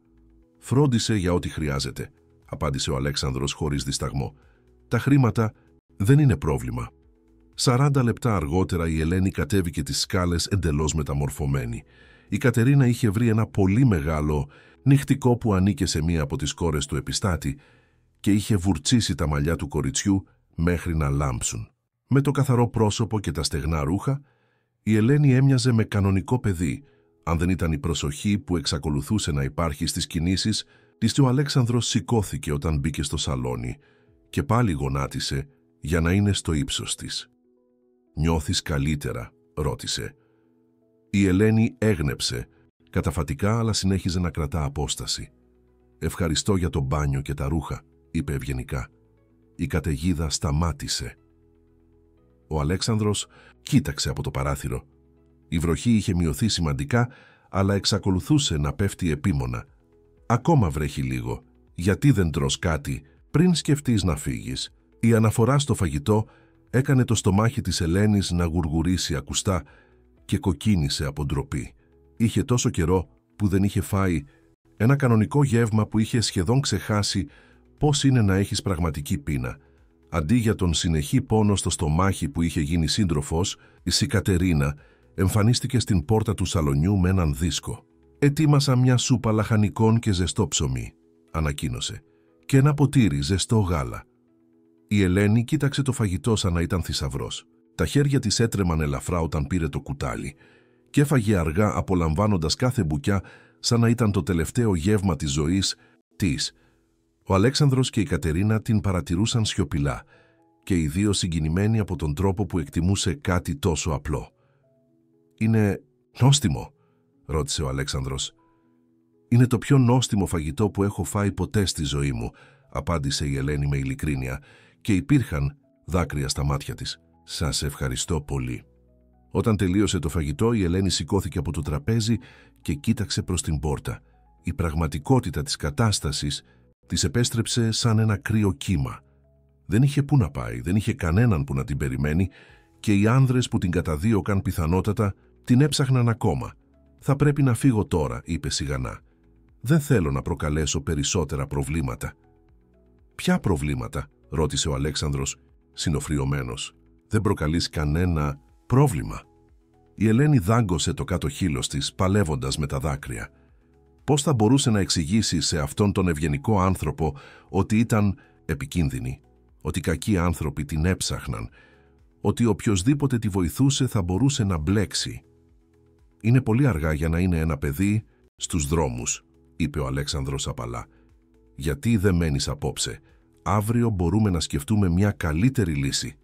«Φρόντισε για ό,τι χρειάζεται», απάντησε ο Αλέξανδρος χωρίς δισταγμό. «Τα χρήματα δεν είναι πρόβλημα». 40 λεπτά αργότερα η Ελένη κατέβηκε τις σκάλες εντελώς μεταμορφωμένη. Η Κατερίνα είχε βρει ένα πολύ μεγάλο νυχτικό που ανήκε σε μία από τις κόρες του επιστάτη και είχε βουρτσίσει τα μαλλιά του κοριτσιού μέχρι να λάμψουν. Με το καθαρό πρόσωπο και τα στεγνά ρούχα, η Ελένη έμοιαζε με κανονικό παιδί, αν δεν ήταν η προσοχή που εξακολουθούσε να υπάρχει στις κινήσεις της. Ο Αλέξανδρος σηκώθηκε όταν μπήκε στο σαλόνι και πάλι γονάτισε για να είναι στο ύψος της. «Νιώθεις καλύτερα?» ρώτησε. Η Ελένη έγνεψε, καταφατικά, αλλά συνέχιζε να κρατά απόσταση. «Ευχαριστώ για το μπάνιο και τα ρούχα», είπε ευγενικά. Η καταιγίδα σταμάτησε. Ο Αλέξανδρος κοίταξε από το παράθυρο. Η βροχή είχε μειωθεί σημαντικά, αλλά εξακολουθούσε να πέφτει επίμονα. «Ακόμα βρέχει λίγο. Γιατί δεν τρως κάτι πριν σκεφτείς να φύγεις?» Η αναφορά στο φαγητό έκανε το στομάχι της Ελένης να γουργουρίσει ακουστά και κοκκίνησε από ντροπή. Είχε τόσο καιρό που δεν είχε φάει ένα κανονικό γεύμα που είχε σχεδόν ξεχάσει πώς είναι να έχεις πραγματική πείνα. Αντί για τον συνεχή πόνο στο στομάχι που είχε γίνει σύντροφος, η Κατερίνα εμφανίστηκε στην πόρτα του σαλονιού με έναν δίσκο. «Ετοίμασα μια σούπα λαχανικών και ζεστό ψωμί», ανακοίνωσε, «και ένα ποτήρι ζεστό γάλα». Η Ελένη κοίταξε το φαγητό σαν να ήταν θησαυρός. Τα χέρια της έτρεμαν ελαφρά όταν πήρε το κουτάλι και έφαγε αργά, απολαμβάνοντας κάθε μπουκιά σαν να ήταν το τελευταίο γεύμα της ζωής της. Ο Αλέξανδρος και η Κατερίνα την παρατηρούσαν σιωπηλά και οι δύο συγκινημένοι από τον τρόπο που εκτιμούσε κάτι τόσο απλό. «Είναι νόστιμο?» ρώτησε ο Αλέξανδρος. «Είναι το πιο νόστιμο φαγητό που έχω φάει ποτέ στη ζωή μου», απάντησε η Ελένη με ειλικρίνεια και υπήρχαν δάκρυα στα μάτια της. «Σας ευχαριστώ πολύ». Όταν τελείωσε το φαγητό, η Ελένη σηκώθηκε από το τραπέζι και κοίταξε προς την πόρτα. Η πραγματικότητα της κατάστασης της επέστρεψε σαν ένα κρύο κύμα. Δεν είχε πού να πάει, δεν είχε κανέναν που να την περιμένει και οι άνδρες που την καταδίωκαν πιθανότατα την έψαχναν ακόμα. «Θα πρέπει να φύγω τώρα», είπε σιγανά. «Δεν θέλω να προκαλέσω περισσότερα προβλήματα». «Ποια προβλήματα?» ρώτησε ο Αλέξανδρος, συνοφριωμένος. «Δεν προκαλείς κανένα πρόβλημα». Η Ελένη δάγκωσε το κάτω χείλος της, παλεύοντας με τα δάκρυα. Πώς θα μπορούσε να εξηγήσει σε αυτόν τον ευγενικό άνθρωπο ότι ήταν επικίνδυνη, ότι κακοί άνθρωποι την έψαχναν, ότι οποιοσδήποτε τη βοηθούσε θα μπορούσε να μπλέξει? «Είναι πολύ αργά για να είναι ένα παιδί στους δρόμους», είπε ο Αλέξανδρος απαλά. «Γιατί δεν μένεις απόψε? Αύριο μπορούμε να σκεφτούμε μια καλύτερη λύση».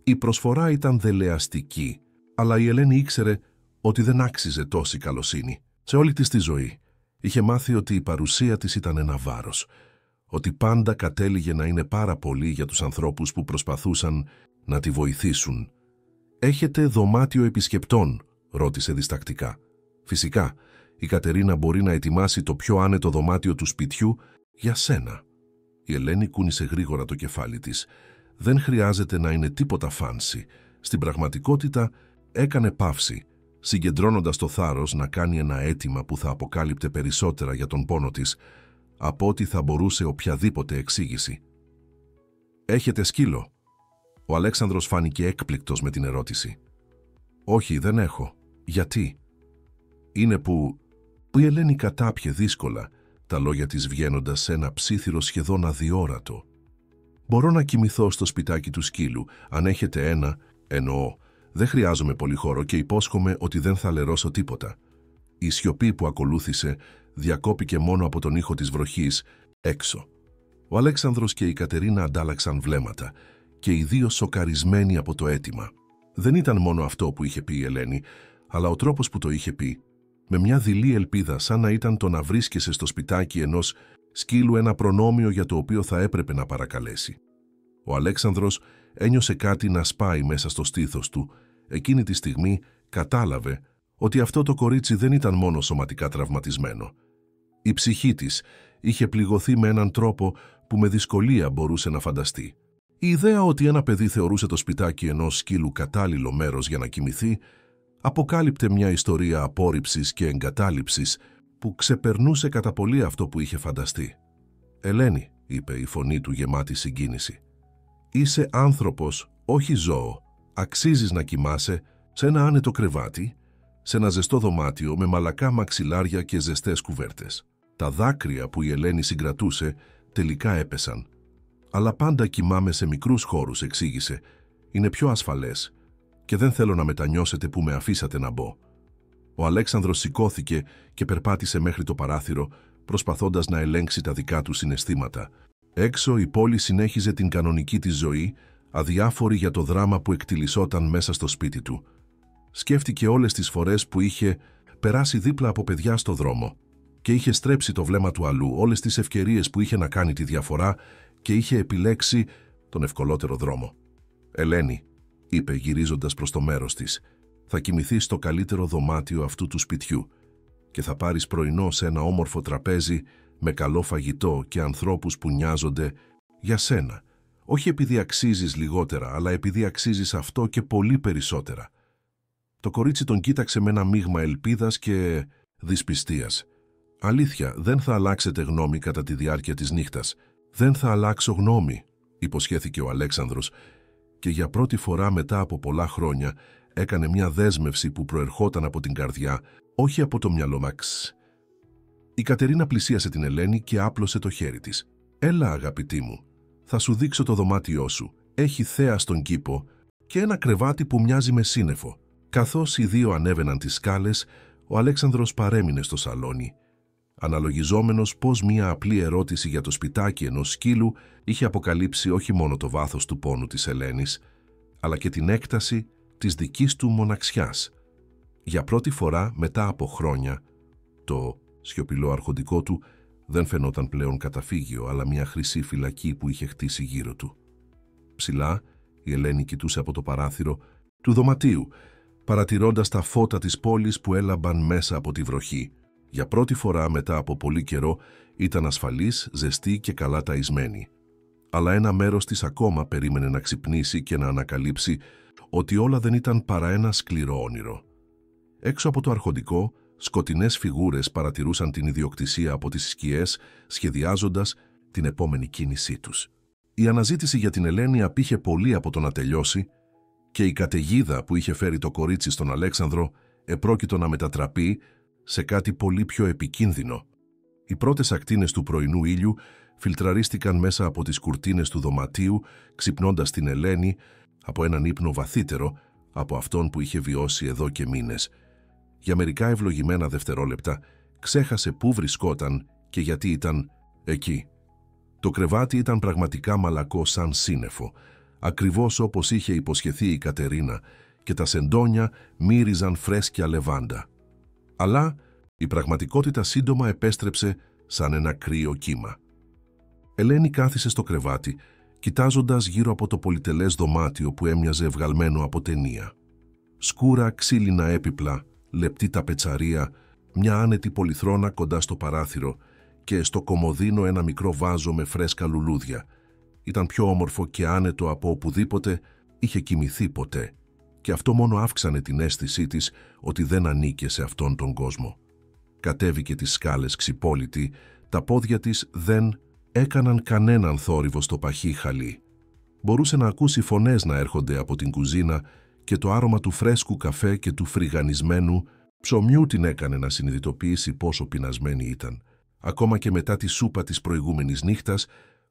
Η προσφορά ήταν δελεαστική, αλλά η Ελένη ήξερε ότι δεν άξιζε τόση καλοσύνη. Σε όλη της τη ζωή είχε μάθει ότι η παρουσία της ήταν ένα βάρος, ότι πάντα κατέληγε να είναι πάρα πολύ για τους ανθρώπους που προσπαθούσαν να τη βοηθήσουν. «Έχετε δωμάτιο επισκεπτών?» ρώτησε διστακτικά. «Φυσικά, η Κατερίνα μπορεί να ετοιμάσει το πιο άνετο δωμάτιο του σπιτιού για σένα». Η Ελένη κούνησε γρήγορα το κεφάλι της. Δεν χρειάζεται να είναι τίποτα φάνσι. Στην πραγματικότητα έκανε παύση, συγκεντρώνοντας το θάρρος να κάνει ένα αίτημα που θα αποκάλυπτε περισσότερα για τον πόνο της από ό,τι θα μπορούσε οποιαδήποτε εξήγηση. «Έχετε σκύλο?» Ο Αλέξανδρος φάνηκε έκπληκτος με την ερώτηση. «Όχι, δεν έχω». «Γιατί?» «Είναι που...» Η Ελένη κατάπιε δύσκολα, τα λόγια της βγαίνοντας σε ένα ψίθυρο σχεδόν αδιόρατο. «Μπορώ να κοιμηθώ στο σπιτάκι του σκύλου, αν έχετε ένα, εννοώ. Δεν χρειάζομαι πολύ χώρο και υπόσχομαι ότι δεν θα λερώσω τίποτα». Η σιωπή που ακολούθησε διακόπηκε μόνο από τον ήχο της βροχής έξω. Ο Αλέξανδρος και η Κατερίνα αντάλλαξαν βλέμματα και οι δύο σοκαρισμένοι από το αίτημα. Δεν ήταν μόνο αυτό που είχε πει η Ελένη, αλλά ο τρόπος που το είχε πει, με μια δειλή ελπίδα σαν να ήταν το να βρίσκεσαι στο σπιτάκι ενός σκύλου ένα προνόμιο για το οποίο θα έπρεπε να παρακαλέσει. Ο Αλέξανδρος ένιωσε κάτι να σπάει μέσα στο στήθος του. Εκείνη τη στιγμή κατάλαβε ότι αυτό το κορίτσι δεν ήταν μόνο σωματικά τραυματισμένο. Η ψυχή της είχε πληγωθεί με έναν τρόπο που με δυσκολία μπορούσε να φανταστεί. Η ιδέα ότι ένα παιδί θεωρούσε το σπιτάκι ενός σκύλου κατάλληλο μέρος για να κοιμηθεί αποκάλυπτε μια ιστορία απόρριψης και εγκατάλειψης που ξεπερνούσε κατά πολύ αυτό που είχε φανταστεί. «Ελένη», είπε η φωνή του γεμάτη συγκίνηση. Είσαι άνθρωπος, όχι ζώο. Αξίζεις να κοιμάσαι σε ένα άνετο κρεβάτι, σε ένα ζεστό δωμάτιο με μαλακά μαξιλάρια και ζεστές κουβέρτες. Τα δάκρυα που η Ελένη συγκρατούσε τελικά έπεσαν. Αλλά πάντα κοιμάμαι σε μικρούς χώρους, εξήγησε. Είναι πιο ασφαλές και δεν θέλω να μετανιώσετε που με αφήσατε να μπω. Ο Αλέξανδρος σηκώθηκε και περπάτησε μέχρι το παράθυρο, προσπαθώντας να ελέγξει τα δικά του συναισθήματα. Έξω η πόλη συνέχιζε την κανονική της ζωή, αδιάφορη για το δράμα που εκτιλισσόταν μέσα στο σπίτι του. Σκέφτηκε όλες τις φορές που είχε περάσει δίπλα από παιδιά στο δρόμο και είχε στρέψει το βλέμμα του αλλού, όλες τις ευκαιρίες που είχε να κάνει τη διαφορά και είχε επιλέξει τον ευκολότερο δρόμο. «Ελένη», είπε γυρίζοντας προς το μέρος της, «θα κοιμηθείς στο καλύτερο δωμάτιο αυτού του σπιτιού και θα πάρεις πρωινό σε ένα όμορφο τραπέζι με καλό φαγητό και ανθρώπους που νοιάζονται για σένα. Όχι επειδή αξίζεις λιγότερα, αλλά επειδή αξίζεις αυτό και πολύ περισσότερα». Το κορίτσι τον κοίταξε με ένα μείγμα ελπίδας και δυσπιστίας. «Αλήθεια, δεν θα αλλάξετε γνώμη κατά τη διάρκεια της νύχτας». «Δεν θα αλλάξω γνώμη», υποσχέθηκε ο Αλέξανδρος και για πρώτη φορά μετά από πολλά χρόνια έκανε μια δέσμευση που προερχόταν από την καρδιά, όχι από το μυαλό Μαξ. Η Κατερίνα πλησίασε την Ελένη και άπλωσε το χέρι της. «Έλα, αγαπητή μου, θα σου δείξω το δωμάτιό σου. Έχει θέα στον κήπο και ένα κρεβάτι που μοιάζει με σύννεφο». Καθώς οι δύο ανέβαιναν τις σκάλες, ο Αλέξανδρος παρέμεινε στο σαλόνι, αναλογιζόμενος πως μία απλή ερώτηση για το σπιτάκι ενός σκύλου είχε αποκαλύψει όχι μόνο το βάθος του πόνου της Ελένης, αλλά και την έκταση της δικής του μοναξιάς. Για πρώτη φορά μετά από χρόνια, το σιωπηλό αρχοντικό του δεν φαινόταν πλέον καταφύγιο, αλλά μια χρυσή φυλακή που είχε χτίσει γύρω του. Ψηλά, η Ελένη κοιτούσε από το παράθυρο του δωματίου, παρατηρώντας τα φώτα της πόλης που έλαμπαν μέσα από τη βροχή. Για πρώτη φορά μετά από πολύ καιρό ήταν ασφαλής, ζεστή και καλά ταϊσμένη. Αλλά ένα μέρος της ακόμα περίμενε να ξυπνήσει και να ανακαλύψει ότι όλα δεν ήταν παρά ένα σκληρό όνειρο. Έξω από το αρχοντικό, σκοτεινές φιγούρες παρατηρούσαν την ιδιοκτησία από τις σκιές, σχεδιάζοντας την επόμενη κίνησή τους. Η αναζήτηση για την Ελένη απήχε πολύ από το να τελειώσει και η καταιγίδα που είχε φέρει το κορίτσι στον Αλέξανδρο επρόκειτο να μετατραπεί σε κάτι πολύ πιο επικίνδυνο. Οι πρώτες ακτίνες του πρωινού ήλιου φιλτραρίστηκαν μέσα από τις κουρτίνες του δωματίου, ξυπνώντας την Ελένη από έναν ύπνο βαθύτερο από αυτόν που είχε βιώσει εδώ και μήνες. Για μερικά ευλογημένα δευτερόλεπτα ξέχασε πού βρισκόταν και γιατί ήταν εκεί. Το κρεβάτι ήταν πραγματικά μαλακό σαν σύννεφο, ακριβώς όπως είχε υποσχεθεί η Κατερίνα, και τα σεντόνια μύριζαν φρέσκια λεβάντα. Αλλά η πραγματικότητα σύντομα επέστρεψε σαν ένα κρύο κύμα. Ελένη κάθισε στο κρεβάτι, κοιτάζοντας γύρω από το πολυτελές δωμάτιο που έμοιαζε βγαλμένο από ταινία. Σκούρα ξύλινα έπιπλα, λεπτή ταπετσαρία, μια άνετη πολυθρόνα κοντά στο παράθυρο και στο κομοδίνο ένα μικρό βάζο με φρέσκα λουλούδια. Ήταν πιο όμορφο και άνετο από οπουδήποτε είχε κοιμηθεί ποτέ, και αυτό μόνο αύξανε την αίσθησή της ότι δεν ανήκε σε αυτόν τον κόσμο. Κατέβηκε τις σκάλες ξυπόλυτη, τα πόδια της δεν έκαναν κανέναν θόρυβο στο παχύ χαλί. Μπορούσε να ακούσει φωνές να έρχονται από την κουζίνα και το άρωμα του φρέσκου καφέ και του φρυγανισμένου ψωμιού την έκανε να συνειδητοποιήσει πόσο πεινασμένη ήταν. Ακόμα και μετά τη σούπα της προηγούμενης νύχτας,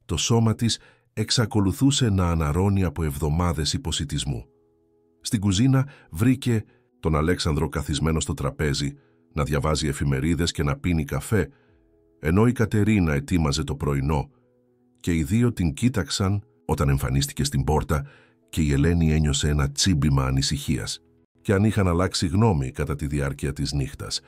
το σώμα της εξακολουθούσε να αναρρώνει από εβδομάδες υποσιτισμού. Στην κουζίνα βρήκε τον Αλέξανδρο καθισμένο στο τραπέζι, να διαβάζει εφημερίδες και να πίνει καφέ, ενώ η Κατερίνα ετοίμαζε το πρωινό, και οι δύο την κοίταξαν όταν εμφανίστηκε στην πόρτα και η Ελένη ένιωσε ένα τσίμπημα ανησυχίας. Και αν είχαν αλλάξει γνώμη κατά τη διάρκεια της νύχτας,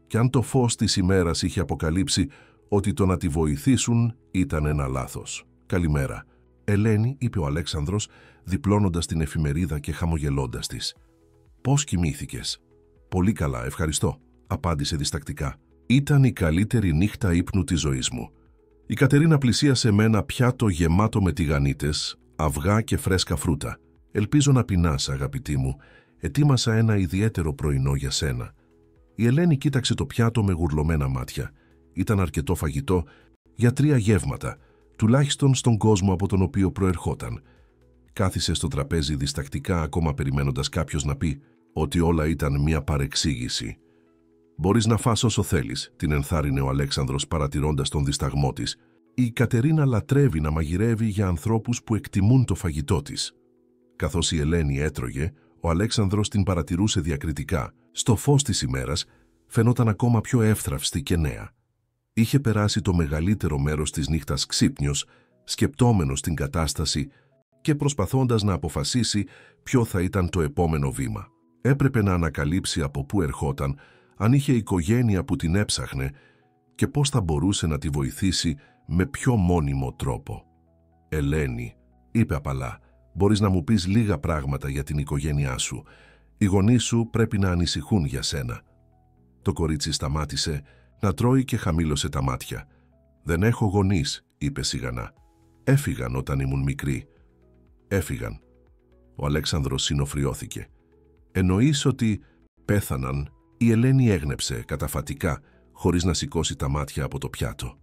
και αν το φως της ημέρας είχε αποκαλύψει ότι το να τη βοηθήσουν ήταν ένα λάθος. «Καλημέρα, Ελένη», είπε ο Αλέξανδρος, διπλώνοντας την εφημερίδα και χαμογελώντας της. «Πώς κοιμήθηκες?» «Πολύ καλά, ευχαριστώ», απάντησε διστακτικά. «Ήταν η καλύτερη νύχτα ύπνου της ζωής μου». Η Κατερίνα πλησίασε με ένα πιάτο γεμάτο με τηγανίτες, αυγά και φρέσκα φρούτα. «Ελπίζω να πεινάς, αγαπητή μου. Ετοίμασα ένα ιδιαίτερο πρωινό για σένα». Η Ελένη κοίταξε το πιάτο με γουρλωμένα μάτια. Ήταν αρκετό φαγητό για 3 γεύματα, τουλάχιστον στον κόσμο από τον οποίο προερχόταν. Κάθισε στο τραπέζι διστακτικά, ακόμα περιμένοντας κάποιος να πει ότι όλα ήταν μια παρεξήγηση. «Μπορείς να φας όσο θέλεις», την ενθάρρυνε ο Αλέξανδρος παρατηρώντας τον δισταγμό της. Η Κατερίνα λατρεύει να μαγειρεύει για ανθρώπους που εκτιμούν το φαγητό της. Καθώς η Ελένη έτρωγε, ο Αλέξανδρος την παρατηρούσε διακριτικά. Στο φως της ημέρας φαινόταν ακόμα πιο εύθραυστη και νέα. Είχε περάσει το μεγαλύτερο μέρος της νύχτας ξύπνιος, σκεπτόμενος την κατάσταση και προσπαθώντας να αποφασίσει ποιο θα ήταν το επόμενο βήμα. Έπρεπε να ανακαλύψει από πού ερχόταν, αν είχε οικογένεια που την έψαχνε και πώς θα μπορούσε να τη βοηθήσει με πιο μόνιμο τρόπο. «Ελένη», είπε απαλά, «μπορείς να μου πεις λίγα πράγματα για την οικογένειά σου. Οι γονείς σου πρέπει να ανησυχούν για σένα». Το κορίτσι σταμάτησε να τρώει και χαμήλωσε τα μάτια. «Δεν έχω γονείς», είπε σιγανά. «Έφυγαν όταν ήμουν μικρή». «Έφυγαν». Ο Αλέξανδρος συνοφριώθηκε. «Εννοείς ότι πέθαναν?» Η Ελένη έγνεψε καταφατικά, χωρίς να σηκώσει τα μάτια από το πιάτο.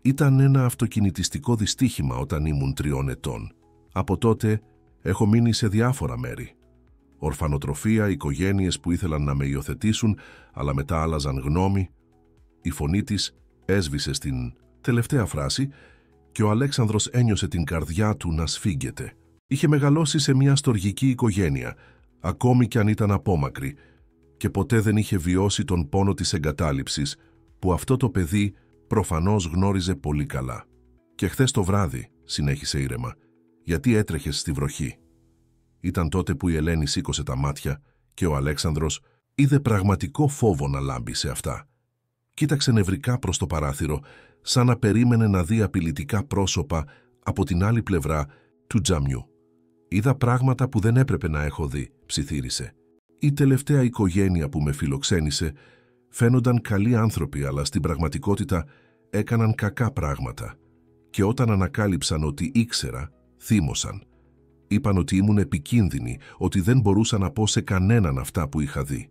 «Ήταν ένα αυτοκινητιστικό δυστύχημα όταν ήμουν 3 ετών. Από τότε έχω μείνει σε διάφορα μέρη. Ορφανοτροφία, οικογένειες που ήθελαν να με υιοθετήσουν, αλλά μετά άλλαζαν γνώμη». Η φωνή της έσβησε στην τελευταία φράση και ο Αλέξανδρος ένιωσε την καρδιά του να σφίγγεται. Είχε μεγαλώσει σε μια στοργική οικογένεια, ακόμη κι αν ήταν απόμακρη, και ποτέ δεν είχε βιώσει τον πόνο της εγκατάλειψης που αυτό το παιδί προφανώς γνώριζε πολύ καλά. «Και χθες το βράδυ», συνέχισε ήρεμα, «γιατί έτρεχες στη βροχή?» Ήταν τότε που η Ελένη σήκωσε τα μάτια και ο Αλέξανδρος είδε πραγματικό φόβο να λάμπει σε αυτά. Κοίταξε νευρικά προς το παράθυρο, σαν να περίμενε να δει απειλητικά πρόσωπα από την άλλη πλευρά του τζαμιού. «Είδα πράγματα που δεν έπρεπε να έχω δει», ψιθύρισε. «Η τελευταία οικογένεια που με φιλοξένησε φαίνονταν καλοί άνθρωποι, αλλά στην πραγματικότητα έκαναν κακά πράγματα. Και όταν ανακάλυψαν ότι ήξερα, θύμωσαν. Είπαν ότι ήμουν επικίνδυνη, ότι δεν μπορούσα να πω σε κανέναν αυτά που είχα δει».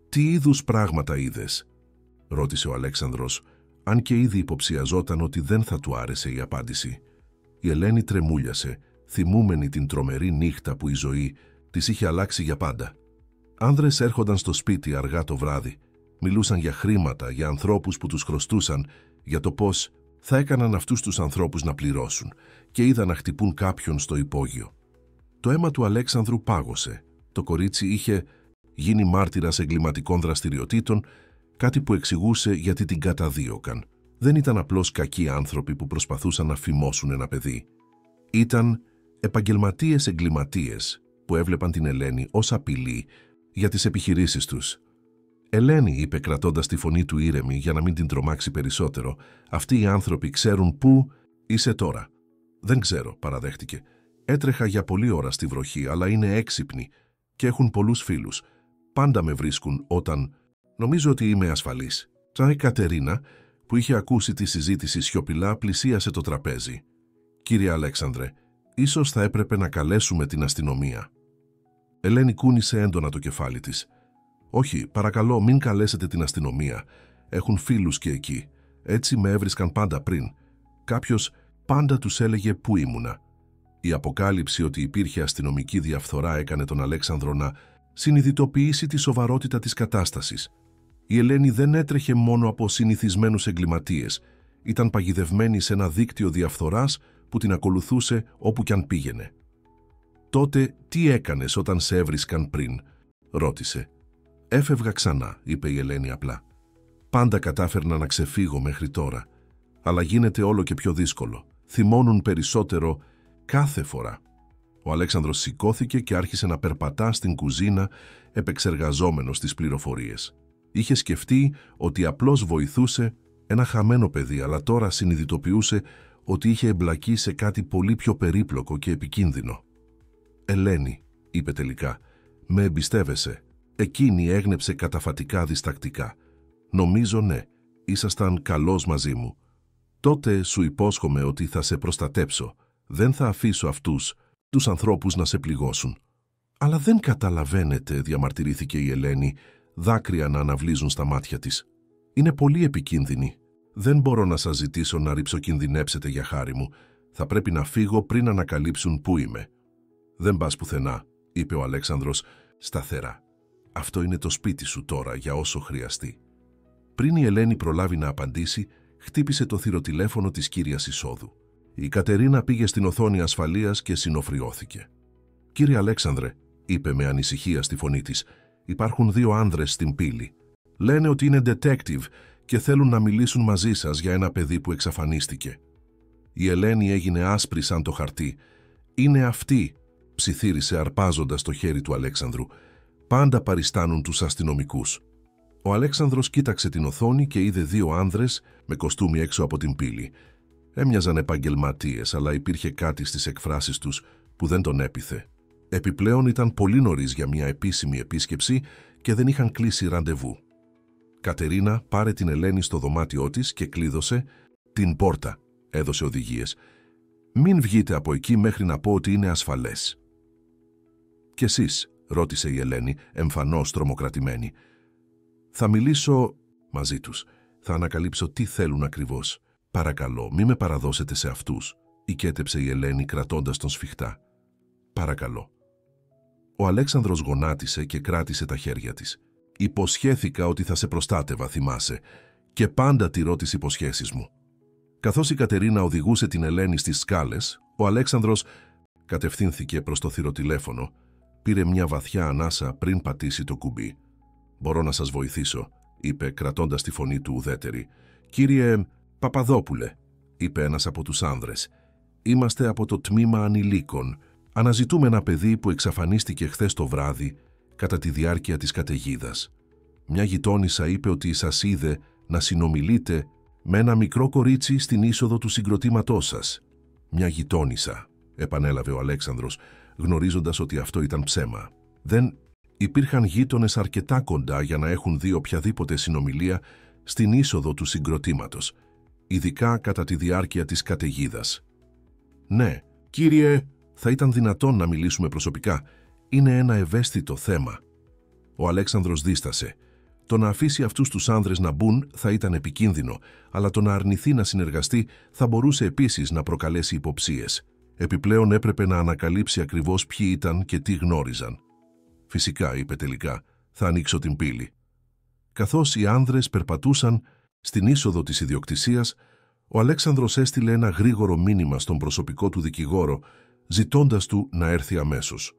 «Τι είδους πράγματα είδες?» ρώτησε ο Αλέξανδρος, αν και ήδη υποψιαζόταν ότι δεν θα του άρεσε η απάντηση. Η Ελένη τρεμούλιασε, θυμούμενη την τρομερή νύχτα που η ζωή της είχε αλλάξει για πάντα. Άνδρες έρχονταν στο σπίτι αργά το βράδυ. Μιλούσαν για χρήματα, για ανθρώπους που τους χρωστούσαν, για το πώς θα έκαναν αυτούς τους ανθρώπους να πληρώσουν, και είδαν να χτυπούν κάποιον στο υπόγειο. Το αίμα του Αλέξανδρου πάγωσε. Το κορίτσι είχε γίνει μάρτυρας εγκληματικών δραστηριοτήτων, κάτι που εξηγούσε γιατί την καταδίωκαν. Δεν ήταν απλώς κακοί άνθρωποι που προσπαθούσαν να φημώσουν ένα παιδί. Ήταν επαγγελματίες εγκληματίες που έβλεπαν την Ελένη ως απειλή για τις επιχειρήσεις τους. «Ελένη», είπε κρατώντας τη φωνή του ήρεμη για να μην την τρομάξει περισσότερο, «αυτοί οι άνθρωποι ξέρουν πού είσαι τώρα». «Δεν ξέρω», παραδέχτηκε. «Έτρεχα για πολλή ώρα στη βροχή, αλλά είναι έξυπνοι και έχουν πολλούς φίλους. Πάντα με βρίσκουν όταν νομίζω ότι είμαι ασφαλής». Σαν η Κατερίνα, που είχε ακούσει τη συζήτηση σιωπηλά, πλησίασε το τραπέζι. «Κύριε Αλέξανδρε, ίσως θα έπρεπε να καλέσουμε την αστυνομία». Ελένη κούνησε έντονα το κεφάλι της. «Όχι, παρακαλώ, μην καλέσετε την αστυνομία. Έχουν φίλους και εκεί. Έτσι με έβρισκαν πάντα πριν. Κάποιος πάντα τους έλεγε πού ήμουνα». Η αποκάλυψη ότι υπήρχε αστυνομική διαφθορά έκανε τον Αλέξανδρο να συνειδητοποιήσει τη σοβαρότητα της κατάστασης. Η Ελένη δεν έτρεχε μόνο από συνηθισμένους εγκληματίες. Ήταν παγιδευμένη σε ένα δίκτυο διαφθοράς που την ακολουθούσε όπου κι αν πήγαινε. «Τότε τι έκανες όταν σε έβρισκαν πριν?» ρώτησε. «Έφευγα ξανά», είπε η Ελένη απλά. «Πάντα κατάφερνα να ξεφύγω μέχρι τώρα. Αλλά γίνεται όλο και πιο δύσκολο. Θυμώνουν περισσότερο κάθε φορά». Ο Αλέξανδρος σηκώθηκε και άρχισε να περπατά στην κουζίνα, επεξεργαζόμενος τις πληροφορίες. Είχε σκεφτεί ότι απλώς βοηθούσε ένα χαμένο παιδί, αλλά τώρα συνειδητοποιούσε ότι είχε εμπλακεί σε κάτι πολύ πιο περίπλοκο και επικίνδυνο. «Ελένη», είπε τελικά, «με εμπιστεύεσαι?» Εκείνη έγνεψε καταφατικά διστακτικά. «Νομίζω ναι, ήσασταν καλός μαζί μου. Τότε σου υπόσχομαι ότι θα σε προστατέψω. Δεν θα αφήσω αυτούς τους ανθρώπους να σε πληγώσουν». «Αλλά δεν καταλαβαίνετε», διαμαρτυρήθηκε η Ελένη, δάκρυα να αναβλύζουν στα μάτια της. «Είναι πολύ επικίνδυνη. Δεν μπορώ να σας ζητήσω να ρηψοκινδυνέψετε για χάρη μου. Θα πρέπει να φύγω πριν ανακαλύψουν πού είμαι». «Δεν πας πουθενά», είπε ο Αλέξανδρος σταθερά. «Αυτό είναι το σπίτι σου τώρα για όσο χρειαστεί». Πριν η Ελένη προλάβει να απαντήσει, χτύπησε το θηροτηλέφωνο της κύριας εισόδου. Η Κατερίνα πήγε στην οθόνη ασφαλείας και συνοφριώθηκε. «Κύριε Αλέξανδρε», είπε με ανησυχία στη φωνή της, «υπάρχουν 2 άνδρες στην πύλη. Λένε ότι είναι detective και θέλουν να μιλήσουν μαζί σας για ένα παιδί που εξαφανίστηκε». Η Ελένη έγινε άσπρη σαν το χαρτί. «Είναι αυτοί», ψιθύρισε αρπάζοντας το χέρι του Αλέξανδρου. «Πάντα παριστάνουν τους αστυνομικούς». Ο Αλέξανδρος κοίταξε την οθόνη και είδε 2 άνδρες με κοστούμι έξω από την πύλη. Έμοιαζαν επαγγελματίες, αλλά υπήρχε κάτι στις εκφράσεις τους που δεν τον έπειθε. Επιπλέον ήταν πολύ νωρίς για μια επίσημη επίσκεψη και δεν είχαν κλείσει ραντεβού. «Κατερίνα, πάρε την Ελένη στο δωμάτιό της και κλείδωσε την πόρτα», έδωσε οδηγίες. «Μην βγείτε από εκεί μέχρι να πω ότι είναι ασφαλές». «Και εσείς», ρώτησε η Ελένη, εμφανώς τρομοκρατημένη. «Θα μιλήσω μαζί τους. Θα ανακαλύψω τι θέλουν ακριβώς. Παρακαλώ, μη με παραδώσετε σε αυτούς», οικέτεψε η Ελένη κρατώντας τον σφιχτά. «Παρακαλώ». Ο Αλέξανδρος γονάτισε και κράτησε τα χέρια της. «Υποσχέθηκα ότι θα σε προστάτευα, θυμάσαι, και πάντα τηρώ τις υποσχέσεις μου». Καθώς η Κατερίνα οδηγούσε την Ελένη στις σκάλες, ο Αλέξανδρος κατευθύνθηκε προς το θηροτηλέφωνο. Πήρε μια βαθιά ανάσα πριν πατήσει το κουμπί. «Μπορώ να σας βοηθήσω», είπε κρατώντας τη φωνή του ουδέτερη. «Κύριε Παπαδόπουλε», είπε ένας από τους άνδρες, «είμαστε από το τμήμα ανηλίκων. Αναζητούμε ένα παιδί που εξαφανίστηκε χθες το βράδυ κατά τη διάρκεια της καταιγίδας. Μια γειτόνισσα είπε ότι σας είδε να συνομιλείτε με ένα μικρό κορίτσι στην είσοδο του συγκροτήματός σας». «Μια γειτόνισσα», επανέλαβε ο Αλέξανδρος, γνωρίζοντας ότι αυτό ήταν ψέμα. Δεν υπήρχαν γείτονες αρκετά κοντά για να έχουν δει οποιαδήποτε συνομιλία στην είσοδο του συγκροτήματος, ειδικά κατά τη διάρκεια της καταιγίδας. «Ναι, κύριε, θα ήταν δυνατόν να μιλήσουμε προσωπικά. Είναι ένα ευαίσθητο θέμα». Ο Αλέξανδρος δίστασε. Το να αφήσει αυτούς τους άνδρες να μπουν θα ήταν επικίνδυνο, αλλά το να αρνηθεί να συνεργαστεί θα μπορούσε επίσης να προκαλέσει υποψίες. Επιπλέον έπρεπε να ανακαλύψει ακριβώς ποιοι ήταν και τι γνώριζαν. «Φυσικά», είπε τελικά, «θα ανοίξω την πύλη». Καθώς οι άνδρες περπατούσαν στην είσοδο της ιδιοκτησίας, ο Αλέξανδρος έστειλε ένα γρήγορο μήνυμα στον προσωπικό του δικηγόρο, ζητώντας του να έρθει αμέσως.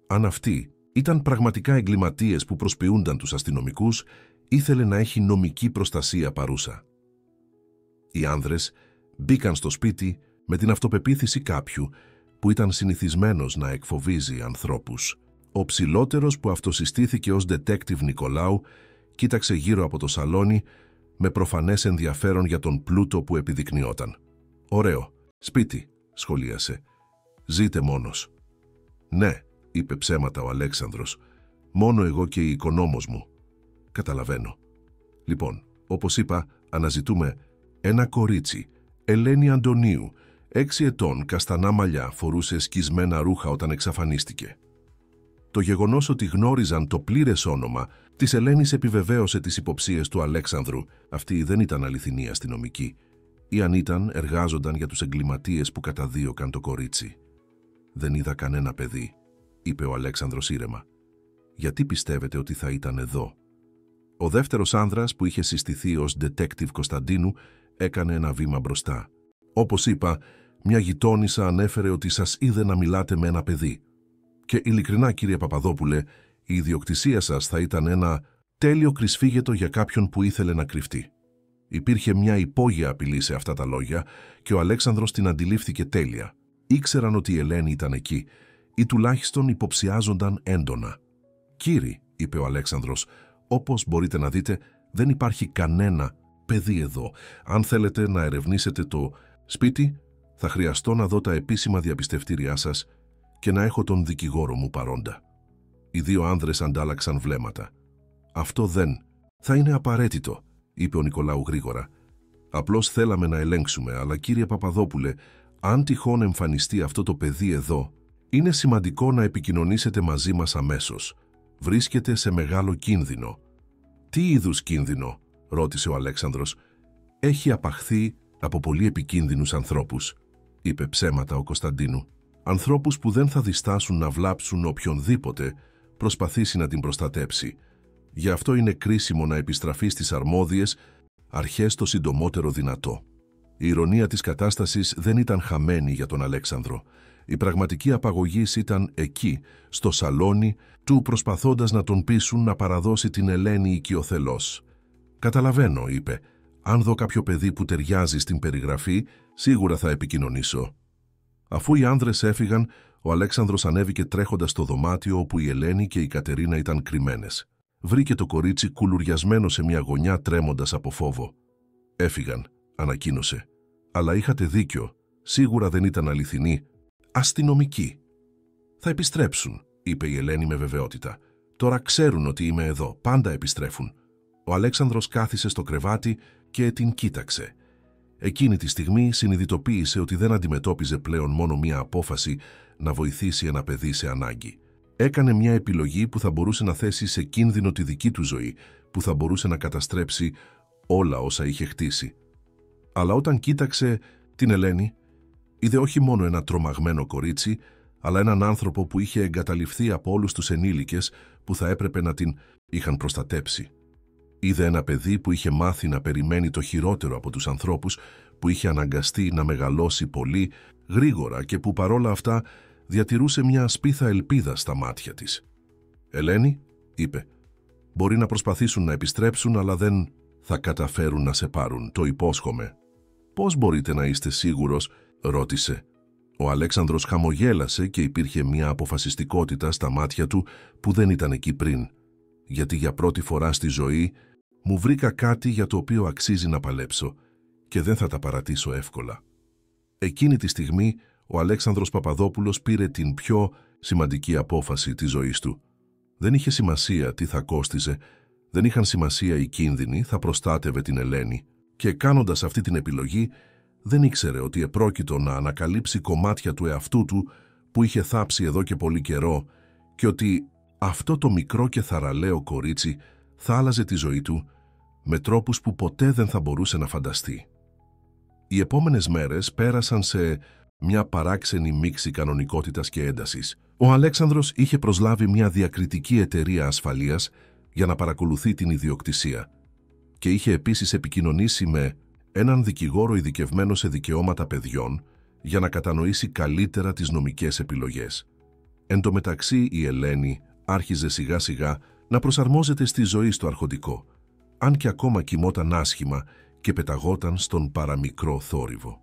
Αν αυτοί ήταν πραγματικά εγκληματίες που προσποιούνταν τους αστυνομικούς, ήθελε να έχει νομική προστασία παρούσα. Οι άνδρες μπήκαν στο σπίτι με την αυτοπεποίθηση κάποιου που ήταν συνηθισμένος να εκφοβίζει ανθρώπους. Ο ψηλότερος, που αυτοσυστήθηκε ως detective Νικολάου, κοίταξε γύρω από το σαλόνι με προφανές ενδιαφέρον για τον πλούτο που επιδεικνυόταν. «Ωραίο σπίτι», σχολίασε. «Ζείτε μόνος?» «Ναι», είπε ψέματα ο Αλέξανδρος. «Μόνο εγώ και η οικονόμος μου». «Καταλαβαίνω. Λοιπόν, όπως είπα, αναζητούμε ένα κορίτσι, Ελένη Αντωνίου, 6 ετών, καστανά μαλλιά, φορούσε σκισμένα ρούχα όταν εξαφανίστηκε». Το γεγονός ότι γνώριζαν το πλήρες όνομα της Ελένης επιβεβαίωσε τις υποψίες του Αλέξανδρου. Αυτή δεν ήταν αληθινή αστυνομική, ή αν ήταν, εργάζονταν για τους εγκληματίες που καταδίωκαν το κορίτσι. «Δεν είδα κανένα παιδί», είπε ο Αλέξανδρος ήρεμα. «Γιατί πιστεύετε ότι θα ήταν εδώ?» Ο δεύτερος άνδρας, που είχε συστηθεί ως detective Κωνσταντίνου, έκανε ένα βήμα μπροστά. «Όπως είπα, μια γειτόνισσα ανέφερε ότι σας είδε να μιλάτε με ένα παιδί. Και ειλικρινά, κύριε Παπαδόπουλε, η ιδιοκτησία σας θα ήταν ένα τέλειο κρυσφύγετο για κάποιον που ήθελε να κρυφτεί». Υπήρχε μια υπόγεια απειλή σε αυτά τα λόγια και ο Αλέξανδρος την αντιλήφθηκε τέλεια. Ήξεραν ότι η Ελένη ήταν εκεί, ή τουλάχιστον υποψιάζονταν έντονα. «Κύριε», είπε ο Αλέξανδρος, «όπως μπορείτε να δείτε, δεν υπάρχει κανένα παιδί εδώ. Αν θέλετε να ερευνήσετε το σπίτι, θα χρειαστώ να δω τα επίσημα διαπιστευτήριά σας και να έχω τον δικηγόρο μου παρόντα». Οι 2 άνδρες αντάλλαξαν βλέμματα. «Αυτό δεν θα είναι απαραίτητο», είπε ο Νικολάου γρήγορα. «Απλώς θέλαμε να ελέγξουμε, αλλά κύριε Παπαδόπουλε, αν τυχόν εμφανιστεί αυτό το παιδί εδώ, είναι σημαντικό να επικοινωνήσετε μαζί μας αμέσως. Βρίσκεται σε μεγάλο κίνδυνο». «Τι είδους κίνδυνο?» ρώτησε ο Αλέξανδρος. «Έχει απαχθεί από πολύ επικίνδυνους ανθρώπους», είπε ψέματα ο Κωνσταντίνου. Ανθρώπους που δεν θα διστάσουν να βλάψουν οποιονδήποτε προσπαθήσει να την προστατέψει. Γι' αυτό είναι κρίσιμο να επιστραφεί στις αρμόδιες αρχές το συντομότερο δυνατό. Η ηρωνία της κατάστασης δεν ήταν χαμένη για τον Αλέξανδρο. Η πραγματική απαγωγής ήταν εκεί, στο σαλόνι του, προσπαθώντας να τον πείσουν να παραδώσει την Ελένη οικειοθελώς. «Καταλαβαίνω», είπε. «Αν δω κάποιο παιδί που ταιριάζει στην περιγραφή, σίγουρα θα επικοινωνήσω». Αφού οι άνδρες έφυγαν, ο Αλέξανδρος ανέβηκε τρέχοντας στο δωμάτιο όπου η Ελένη και η Κατερίνα ήταν κρυμμένες. Βρήκε το κορίτσι κουλουριασμένο σε μια γωνιά, τρέμοντας από φόβο. «Έφυγαν», ανακοίνωσε. «Αλλά είχατε δίκιο. Σίγουρα δεν ήταν αληθινοί. Αστυνομικοί». «Θα επιστρέψουν», είπε η Ελένη με βεβαιότητα. «Τώρα ξέρουν ότι είμαι εδώ. Πάντα επιστρέφουν». Ο Αλέξανδρος κάθισε στο κρεβάτι και την κοίταξε. Εκείνη τη στιγμή συνειδητοποίησε ότι δεν αντιμετώπιζε πλέον μόνο μία απόφαση να βοηθήσει ένα παιδί σε ανάγκη. Έκανε μια επιλογή που θα μπορούσε να θέσει σε κίνδυνο τη δική του ζωή, που θα μπορούσε να καταστρέψει όλα όσα είχε χτίσει. Αλλά όταν κοίταξε την Ελένη, είδε όχι μόνο ένα τρομαγμένο κορίτσι, αλλά έναν άνθρωπο που είχε εγκαταλειφθεί από όλους τους ενήλικες που θα έπρεπε να την είχαν προστατέψει. Είδε ένα παιδί που είχε μάθει να περιμένει το χειρότερο από τους ανθρώπους, που είχε αναγκαστεί να μεγαλώσει πολύ γρήγορα και που παρόλα αυτά διατηρούσε μια σπίθα ελπίδα στα μάτια της. «Ελένη», είπε, «μπορεί να προσπαθήσουν να επιστρέψουν, αλλά δεν θα καταφέρουν να σε πάρουν, το υπόσχομαι». «Πώς μπορείτε να είστε σίγουρος?» ρώτησε. Ο Αλέξανδρος χαμογέλασε και υπήρχε μια αποφασιστικότητα στα μάτια του που δεν ήταν εκεί πριν. «Γιατί για πρώτη φορά στη ζωή μου βρήκα κάτι για το οποίο αξίζει να παλέψω και δεν θα τα παρατήσω εύκολα». Εκείνη τη στιγμή ο Αλέξανδρος Παπαδόπουλος πήρε την πιο σημαντική απόφαση της ζωής του. Δεν είχε σημασία τι θα κόστιζε, δεν είχαν σημασία οι κίνδυνοι, θα προστάτευε την Ελένη. Και κάνοντας αυτή την επιλογή, δεν ήξερε ότι επρόκειτο να ανακαλύψει κομμάτια του εαυτού του που είχε θάψει εδώ και πολύ καιρό και ότι αυτό το μικρό και θαραλέο κορίτσι θα άλλαζε τη ζωή του με τρόπους που ποτέ δεν θα μπορούσε να φανταστεί. Οι επόμενες μέρες πέρασαν σε μια παράξενη μίξη κανονικότητας και έντασης. Ο Αλέξανδρος είχε προσλάβει μια διακριτική εταιρεία ασφαλείας για να παρακολουθεί την ιδιοκτησία και είχε επίσης επικοινωνήσει με έναν δικηγόρο ειδικευμένο σε δικαιώματα παιδιών για να κατανοήσει καλύτερα τις νομικές επιλογές. Εν τω μεταξύ η Ελένη άρχιζε σιγά σιγά να προσαρμόζεται στη ζωή στο αρχοντικό, αν και ακόμα κοιμόταν άσχημα και πεταγόταν στον παραμικρό θόρυβο.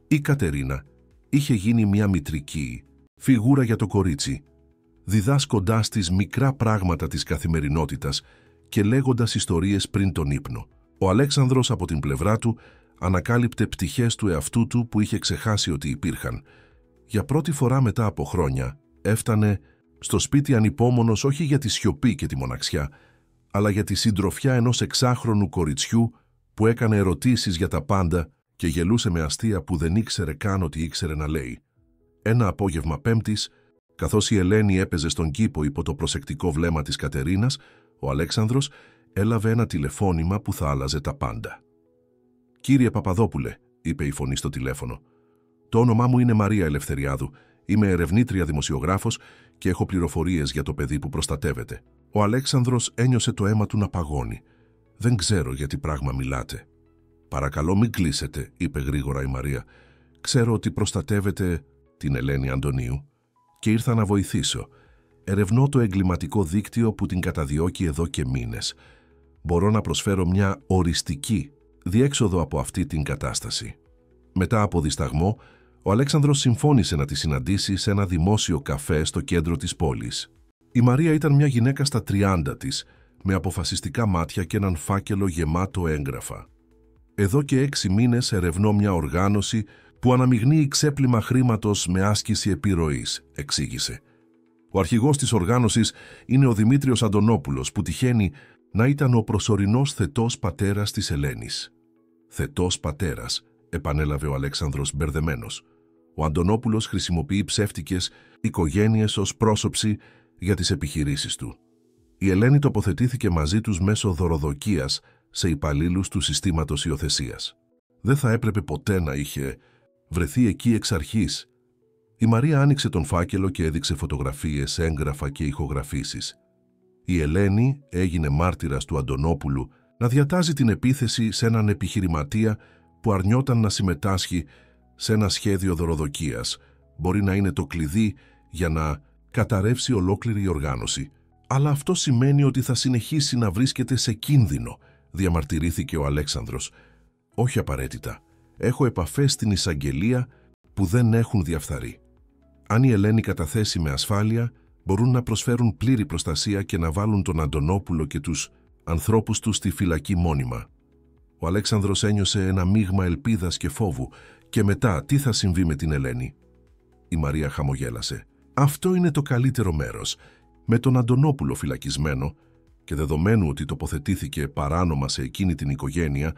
Η Κατερίνα είχε γίνει μια μητρική φιγούρα για το κορίτσι, διδάσκοντάς της μικρά πράγματα της καθημερινότητας και λέγοντας ιστορίες πριν τον ύπνο. Ο Αλέξανδρος από την πλευρά του ανακάλυπτε πτυχές του εαυτού του που είχε ξεχάσει ότι υπήρχαν. Για πρώτη φορά μετά από χρόνια έφτανε στο σπίτι ανυπόμονος όχι για τη σιωπή και τη μοναξιά, αλλά για τη συντροφιά ενός 6χρονου κοριτσιού που έκανε ερωτήσεις για τα πάντα και γελούσε με αστεία που δεν ήξερε καν ότι ήξερε να λέει. Ένα απόγευμα Πέμπτης, καθώς η Ελένη έπαιζε στον κήπο υπό το προσεκτικό βλέμμα της Κατερίνας, ο Αλέξανδρος έλαβε ένα τηλεφώνημα που θα άλλαζε τα πάντα. «Κύριε Παπαδόπουλε», είπε η φωνή στο τηλέφωνο, «το όνομά μου είναι Μαρία Ελευθεριάδου. Είμαι ερευνήτρια δημοσιογράφος και έχω πληροφορίες για το παιδί που προστατεύεται». Ο Αλέξανδρος ένιωσε το αίμα του να παγώνει. «Δεν ξέρω για τι πράγμα μιλάτε». «Παρακαλώ μην κλείσετε», είπε γρήγορα η Μαρία. «Ξέρω ότι προστατεύετε την Ελένη Αντωνίου και ήρθα να βοηθήσω. Ερευνώ το εγκληματικό δίκτυο που την καταδιώκει εδώ και μήνες. Μπορώ να προσφέρω μια οριστική διέξοδο από αυτή την κατάσταση». Μετά από δισταγμό, ο Αλέξανδρος συμφώνησε να τη συναντήσει σε ένα δημόσιο καφέ στο κέντρο της πόλης. Η Μαρία ήταν μια γυναίκα στα 30 της, με αποφασιστικά μάτια και έναν φάκελο γεμάτο έγγραφα. «Εδώ και 6 μήνες ερευνώ μια οργάνωση που αναμειγνύει ξέπλυμα χρήματος με άσκηση επιρροής», εξήγησε. «Ο αρχηγός της οργάνωσης είναι ο Δημήτριος Αντωνόπουλος, που τυχαίνει να ήταν ο προσωρινός θετός πατέρας της Ελένης». «Θετός πατέρας», επανέλαβε ο Αλέξανδρος μπερδεμένος. Ο Αντωνόπουλος χρησιμοποιεί ψεύτικες οικογένειες ως πρόσωψη για τις επιχειρήσεις του. Η Ελένη τοποθετήθηκε μαζί τους μέσω δωροδοκίας σε υπαλλήλους του συστήματος υιοθεσίας. Δεν θα έπρεπε ποτέ να είχε βρεθεί εκεί εξ αρχής. Η Μαρία άνοιξε τον φάκελο και έδειξε φωτογραφίες, έγγραφα και ηχογραφήσεις. Η Ελένη έγινε μάρτυρας του Αντωνόπουλου να διατάζει την επίθεση σε έναν επιχειρηματία που αρνιόταν να συμμετάσχει σε ένα σχέδιο δωροδοκίας. Μπορεί να είναι το κλειδί για να καταρρεύσει ολόκληρη η οργάνωση. Αλλά αυτό σημαίνει ότι θα συνεχίσει να βρίσκεται σε κίνδυνο, διαμαρτυρήθηκε ο Αλέξανδρος. Όχι απαραίτητα. Έχω επαφές στην εισαγγελία που δεν έχουν διαφθαρεί. Αν η Ελένη καταθέσει με ασφάλεια, μπορούν να προσφέρουν πλήρη προστασία και να βάλουν τον Αντωνόπουλο και τους ανθρώπους του στη φυλακή μόνιμα. Ο Αλέξανδρος ένιωσε ένα μείγμα ελπίδας και φόβου. Και μετά, τι θα συμβεί με την Ελένη? Η Μαρία χαμογέλασε. Αυτό είναι το καλύτερο μέρος. Με τον Αντωνόπουλο φυλακισμένο και δεδομένου ότι τοποθετήθηκε παράνομα σε εκείνη την οικογένεια,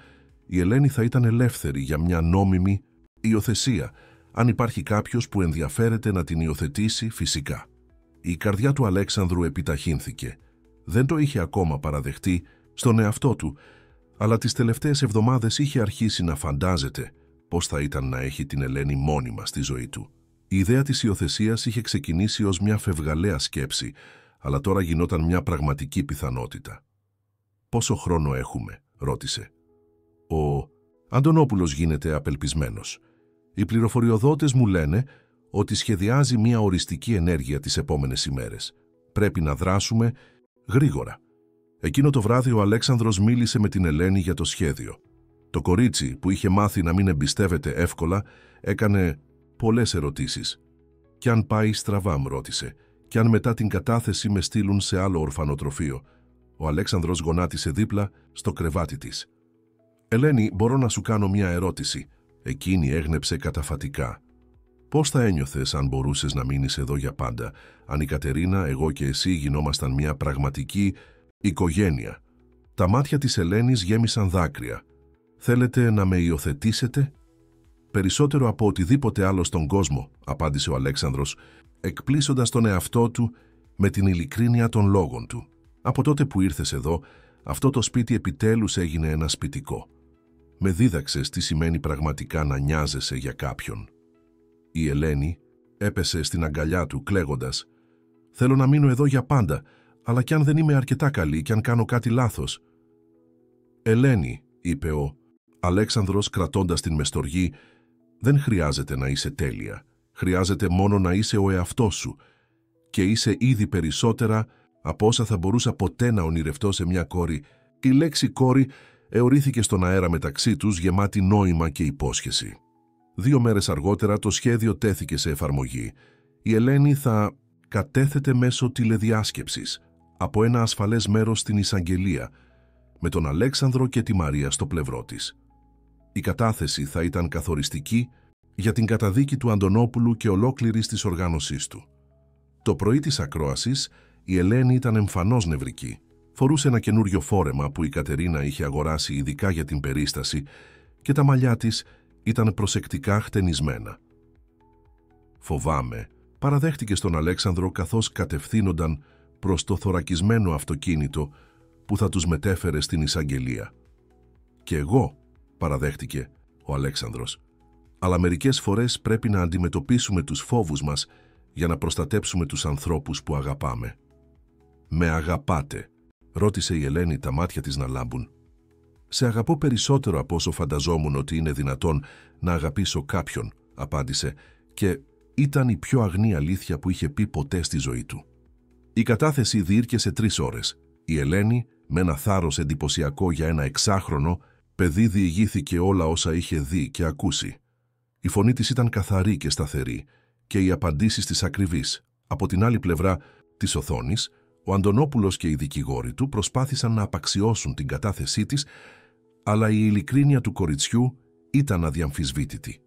η Ελένη θα ήταν ελεύθερη για μια νόμιμη υιοθεσία, αν υπάρχει κάποιος που ενδιαφέρεται να την υιοθετήσει φυσικά. Η καρδιά του Αλέξανδρου επιταχύνθηκε. Δεν το είχε ακόμα παραδεχτεί στον εαυτό του, αλλά τις τελευταίες εβδομάδες είχε αρχίσει να φαντάζεται πώς θα ήταν να έχει την Ελένη μόνιμα στη ζωή του. Η ιδέα της υιοθεσίας είχε ξεκινήσει ως μια φευγαλαία σκέψη, αλλά τώρα γινόταν μια πραγματική πιθανότητα. «Πόσο χρόνο έχουμε?» ρώτησε. Ο Αντωνόπουλος γίνεται απελπισμένος. Οι πληροφοριοδότες μου λένε ότι σχεδιάζει μια οριστική ενέργεια τις επόμενες ημέρες. Πρέπει να δράσουμε γρήγορα. Εκείνο το βράδυ ο Αλέξανδρος μίλησε με την Ελένη για το σχέδιο. Το κορίτσι που είχε μάθει να μην εμπιστεύεται εύκολα έκανε πολλές ερωτήσεις. «Κι αν πάει στραβά?» μ' ρώτησε. «Κι αν μετά την κατάθεση με στείλουν σε άλλο ορφανοτροφείο?» Ο Αλέξανδρος γονάτισε δίπλα στο κρεβάτι της. «Ελένη, μπορώ να σου κάνω μια ερώτηση?» Εκείνη έγνεψε καταφατικά. «Πώς θα ένιωθες αν μπορούσες να μείνεις εδώ για πάντα, αν η Κατερίνα, εγώ και εσύ γινόμασταν μια πραγματική οικογένεια?» Τα μάτια της Ελένης γέμισαν δάκρυα. «Θέλετε να με υιοθετήσετε?» «Περισσότερο από οτιδήποτε άλλο στον κόσμο», απάντησε ο Αλέξανδρος, εκπλήσοντας τον εαυτό του με την ειλικρίνεια των λόγων του. «Από τότε που ήρθες εδώ, αυτό το σπίτι επιτέλους έγινε ένα σπιτικό. Με δίδαξες τι σημαίνει πραγματικά να νοιάζεσαι για κάποιον». Η Ελένη έπεσε στην αγκαλιά του κλαίγοντας. «Θέλω να μείνω εδώ για πάντα, αλλά κι αν δεν είμαι αρκετά καλή, κι αν κάνω κάτι λάθος?» «Ελένη», είπε ο Αλέξανδρος κρατώντας την μεστοργή, «δεν χρειάζεται να είσαι τέλεια. Χρειάζεται μόνο να είσαι ο εαυτός σου. Και είσαι ήδη περισσότερα από όσα θα μπορούσα ποτέ να ονειρευτώ σε μια κόρη». Η λέξη «κόρη» εωρήθηκε στον αέρα μεταξύ τους, γεμάτη νόημα και υπόσχεση. 2 μέρες αργότερα το σχέδιο τέθηκε σε εφαρμογή. Η Ελένη θα κατέθετε μέσω τηλεδιάσκεψης από ένα ασφαλές μέρος στην εισαγγελία, με τον Αλέξανδρο και τη Μαρία στο πλευρό της. Η κατάθεση θα ήταν καθοριστική για την καταδίκη του Αντωνόπουλου και ολόκληρης της οργάνωσής του. Το πρωί της ακρόασης, η Ελένη ήταν εμφανώς νευρική. Φορούσε ένα καινούριο φόρεμα που η Κατερίνα είχε αγοράσει ειδικά για την περίσταση και τα μαλλιά της ήταν προσεκτικά χτενισμένα. «Φοβάμαι», παραδέχτηκε στον Αλέξανδρο καθώς κατευθύνονταν προς το θωρακισμένο αυτοκίνητο που θα τους μετέφερε στην εισαγγελία. «Και εγώ», παραδέχτηκε ο Αλέξανδρος, «αλλά μερικές φορές πρέπει να αντιμετωπίσουμε τους φόβους μας για να προστατέψουμε τους ανθρώπους που αγαπάμε». «Με αγαπάτε?» ρώτησε η Ελένη, τα μάτια της να λάμπουν. «Σε αγαπώ περισσότερο από όσο φανταζόμουν ότι είναι δυνατόν να αγαπήσω κάποιον», απάντησε, και ήταν η πιο αγνή αλήθεια που είχε πει ποτέ στη ζωή του. Η κατάθεση διήρκεσε 3 ώρες. Η Ελένη, με ένα θάρρος εντυπωσιακό για ένα 6χρονο παιδί, διηγήθηκε όλα όσα είχε δει και ακούσει. Η φωνή της ήταν καθαρή και σταθερή και οι απαντήσεις της ακριβείς. Από την άλλη πλευρά της οθόνης, ο Αντωνόπουλος και οι δικηγόροι του προσπάθησαν να απαξιώσουν την κατάθεσή της, αλλά η ειλικρίνεια του κοριτσιού ήταν αδιαμφισβήτητη.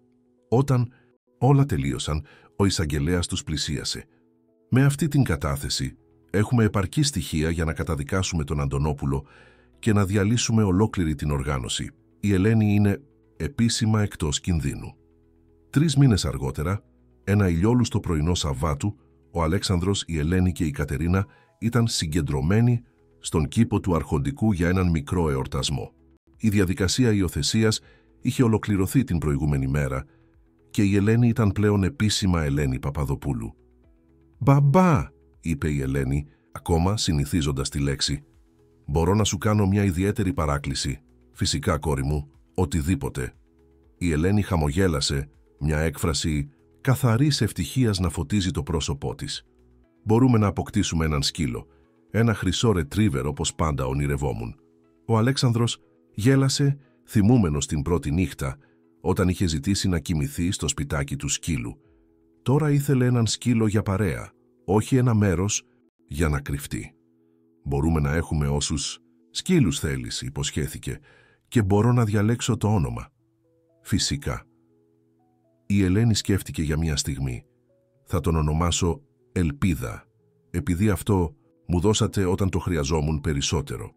Όταν όλα τελείωσαν, ο εισαγγελέας τους πλησίασε. «Με αυτή την κατάθεση έχουμε επαρκή στοιχεία για να καταδικάσουμε τον Αντωνόπουλο και να διαλύσουμε ολόκληρη την οργάνωση. Η Ελένη είναι επίσημα εκτός κινδύνου». 3 μήνες αργότερα, ένα ηλιόλουστο πρωινό Σαββάτου, ο Αλέξανδρος, η Ελένη και η Κατερίνα ήταν συγκεντρωμένοι στον κήπο του Αρχοντικού για έναν μικρό εορτασμό. Η διαδικασία υιοθεσίας είχε ολοκληρωθεί την προηγούμενη μέρα και η Ελένη ήταν πλέον επίσημα Ελένη Παπαδοπούλου. «Μπαμπά», είπε η Ελένη, ακόμα συνηθίζοντας τη λέξη. «Μπορώ να σου κάνω μια ιδιαίτερη παράκληση?» «Φυσικά, κόρη μου, οτιδήποτε». Η Ελένη χαμογέλασε, μια έκφραση καθαρής ευτυχίας να φωτίζει το πρόσωπό της. «Μπορούμε να αποκτήσουμε έναν σκύλο, ένα χρυσό ρετρίβερ όπως πάντα ονειρευόμουν». Ο Αλέξανδρος γέλασε, θυμούμενος την πρώτη νύχτα, όταν είχε ζητήσει να κοιμηθεί στο σπιτάκι του σκύλου. Τώρα ήθελε έναν σκύλο για παρέα, όχι ένα μέρος για να κρυφτεί. «Μπορούμε να έχουμε όσους σκύλους θέλεις», υποσχέθηκε, «και μπορώ να διαλέξω το όνομα». «Φυσικά». Η Ελένη σκέφτηκε για μια στιγμή. «Θα τον ονομάσω Ελπίδα, επειδή αυτό μου δώσατε όταν το χρειαζόμουν περισσότερο».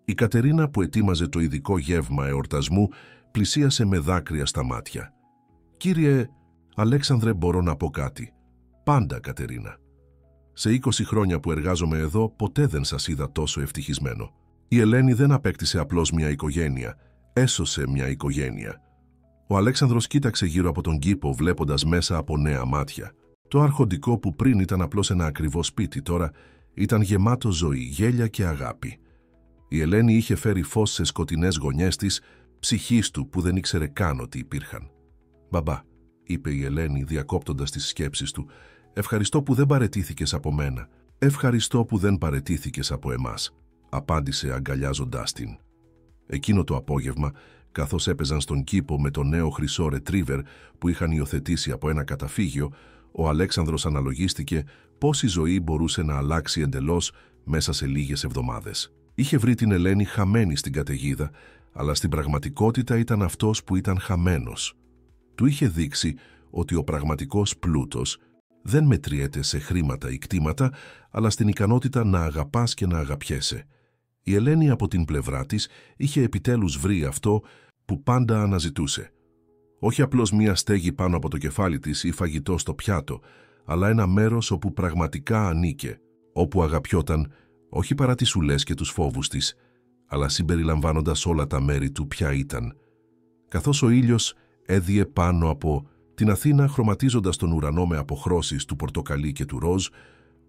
Η Κατερίνα, που ετοίμαζε το ειδικό γεύμα εορτασμού, πλησίασε με δάκρυα στα μάτια. «Κύριε Αλέξανδρε, μπορώ να πω κάτι?» «Πάντα, Κατερίνα. Σε 20 χρόνια που εργάζομαι εδώ, ποτέ δεν σας είδα τόσο ευτυχισμένο». Η Ελένη δεν απέκτησε απλώς μια οικογένεια, έσωσε μια οικογένεια. Ο Αλέξανδρος κοίταξε γύρω από τον κήπο, βλέποντας μέσα από νέα μάτια. Το αρχοντικό που πριν ήταν απλώς ένα ακριβό σπίτι, τώρα ήταν γεμάτο ζωή, γέλια και αγάπη. Η Ελένη είχε φέρει φως σε σκοτεινές γωνιές της ψυχής του που δεν ήξερε καν ότι υπήρχαν. «Μπαμπά», είπε η Ελένη διακόπτοντας τις σκέψεις του, «ευχαριστώ που δεν παραιτήθηκες από μένα. Ευχαριστώ που δεν παραιτήθηκες από εμάς», απάντησε αγκαλιάζοντάς την. Εκείνο το απόγευμα, καθώς έπαιζαν στον κήπο με το νέο χρυσό ρετρίβερ που είχαν υιοθετήσει από ένα καταφύγιο, ο Αλέξανδρος αναλογίστηκε πώς η ζωή μπορούσε να αλλάξει εντελώς μέσα σε λίγες εβδομάδες. Είχε βρει την Ελένη χαμένη στην καταιγίδα, αλλά στην πραγματικότητα ήταν αυτός που ήταν χαμένος. Του είχε δείξει ότι ο πραγματικός πλούτος δεν μετριέται σε χρήματα ή κτήματα, αλλά στην ικανότητα να αγαπάς και να αγαπιέσαι. Η Ελένη από την πλευρά της είχε επιτέλους βρει αυτό που πάντα αναζητούσε. Όχι απλώς μία στέγη πάνω από το κεφάλι της ή φαγητό στο πιάτο, αλλά ένα μέρος όπου πραγματικά ανήκε, όπου αγαπιόταν, όχι παρά τις ουλές και τους φόβους της, αλλά συμπεριλαμβάνοντας όλα τα μέρη του ποια ήταν. Καθώς ο ήλιος έδιε πάνω από την Αθήνα, χρωματίζοντας τον ουρανό με αποχρώσεις του πορτοκαλί και του ροζ,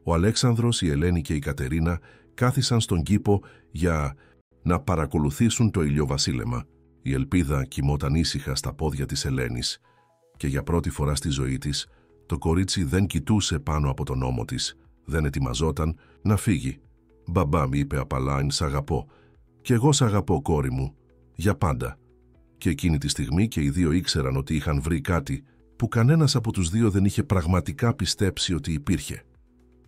ο Αλέξανδρος, η Ελένη και η Κατερίνα κάθισαν στον κήπο για να παρακολουθήσουν το ηλιοβασίλεμα. Η Ελπίδα κοιμόταν ήσυχα στα πόδια της Ελένης και για πρώτη φορά στη ζωή της το κορίτσι δεν κοιτούσε πάνω από τον ώμο της, δεν ετοιμαζόταν να φύγει. «Μπαμπά», μου είπε απαλά, «σ' αγαπώ». «Κι εγώ σ' αγαπώ, κόρη μου, για πάντα». Και εκείνη τη στιγμή και οι δύο ήξεραν ότι είχαν βρει κάτι που κανένας από τους δύο δεν είχε πραγματικά πιστέψει ότι υπήρχε.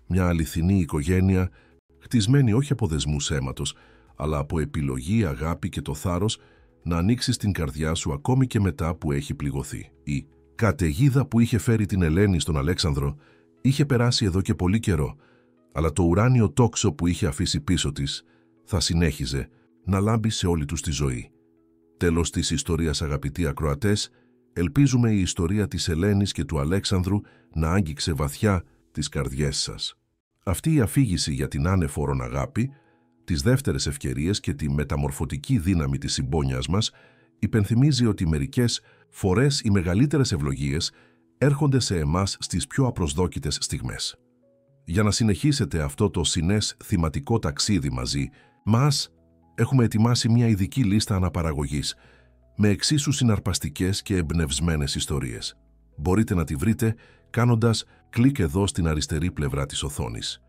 Μια αληθινή οικογένεια, χτισμένη όχι από δεσμούς αίματος, αλλά από επιλογή, αγάπη και το θάρρος να ανοίξεις την καρδιά σου ακόμη και μετά που έχει πληγωθεί. Η καταιγίδα που είχε φέρει την Ελένη στον Αλέξανδρο είχε περάσει εδώ και πολύ καιρό, αλλά το ουράνιο τόξο που είχε αφήσει πίσω της θα συνέχιζε να λάμπει σε όλη τους τη ζωή. Τέλος της ιστορίας, αγαπητοί ακροατές, ελπίζουμε η ιστορία της Ελένης και του Αλέξανδρου να άγγιξε βαθιά τις καρδιές σας. Αυτή η αφήγηση για την άνεφορον αγάπη, τις δεύτερες ευκαιρίες και τη μεταμορφωτική δύναμη της συμπόνιας μας υπενθυμίζει ότι μερικές φορές οι μεγαλύτερες ευλογίες έρχονται σε εμάς στις πιο απροσδόκητες στιγμές. Για να συνεχίσετε αυτό το συνές θυματικό ταξίδι μαζί μας, έχουμε ετοιμάσει μια ειδική λίστα αναπαραγωγής με εξίσου συναρπαστικές και εμπνευσμένες ιστορίες. Μπορείτε να τη βρείτε κάνοντας κλικ εδώ στην αριστερή πλευρά της οθόνης.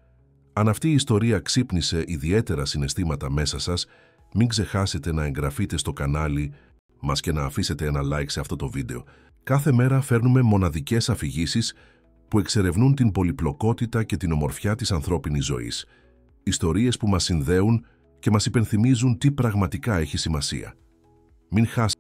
Αν αυτή η ιστορία ξύπνησε ιδιαίτερα συναισθήματα μέσα σας, μην ξεχάσετε να εγγραφείτε στο κανάλι μας και να αφήσετε ένα like σε αυτό το βίντεο. Κάθε μέρα φέρνουμε μοναδικές αφηγήσεις που εξερευνούν την πολυπλοκότητα και την ομορφιά της ανθρώπινης ζωής. Ιστορίες που μας συνδέουν και μας υπενθυμίζουν τι πραγματικά έχει σημασία. Μην χάσετε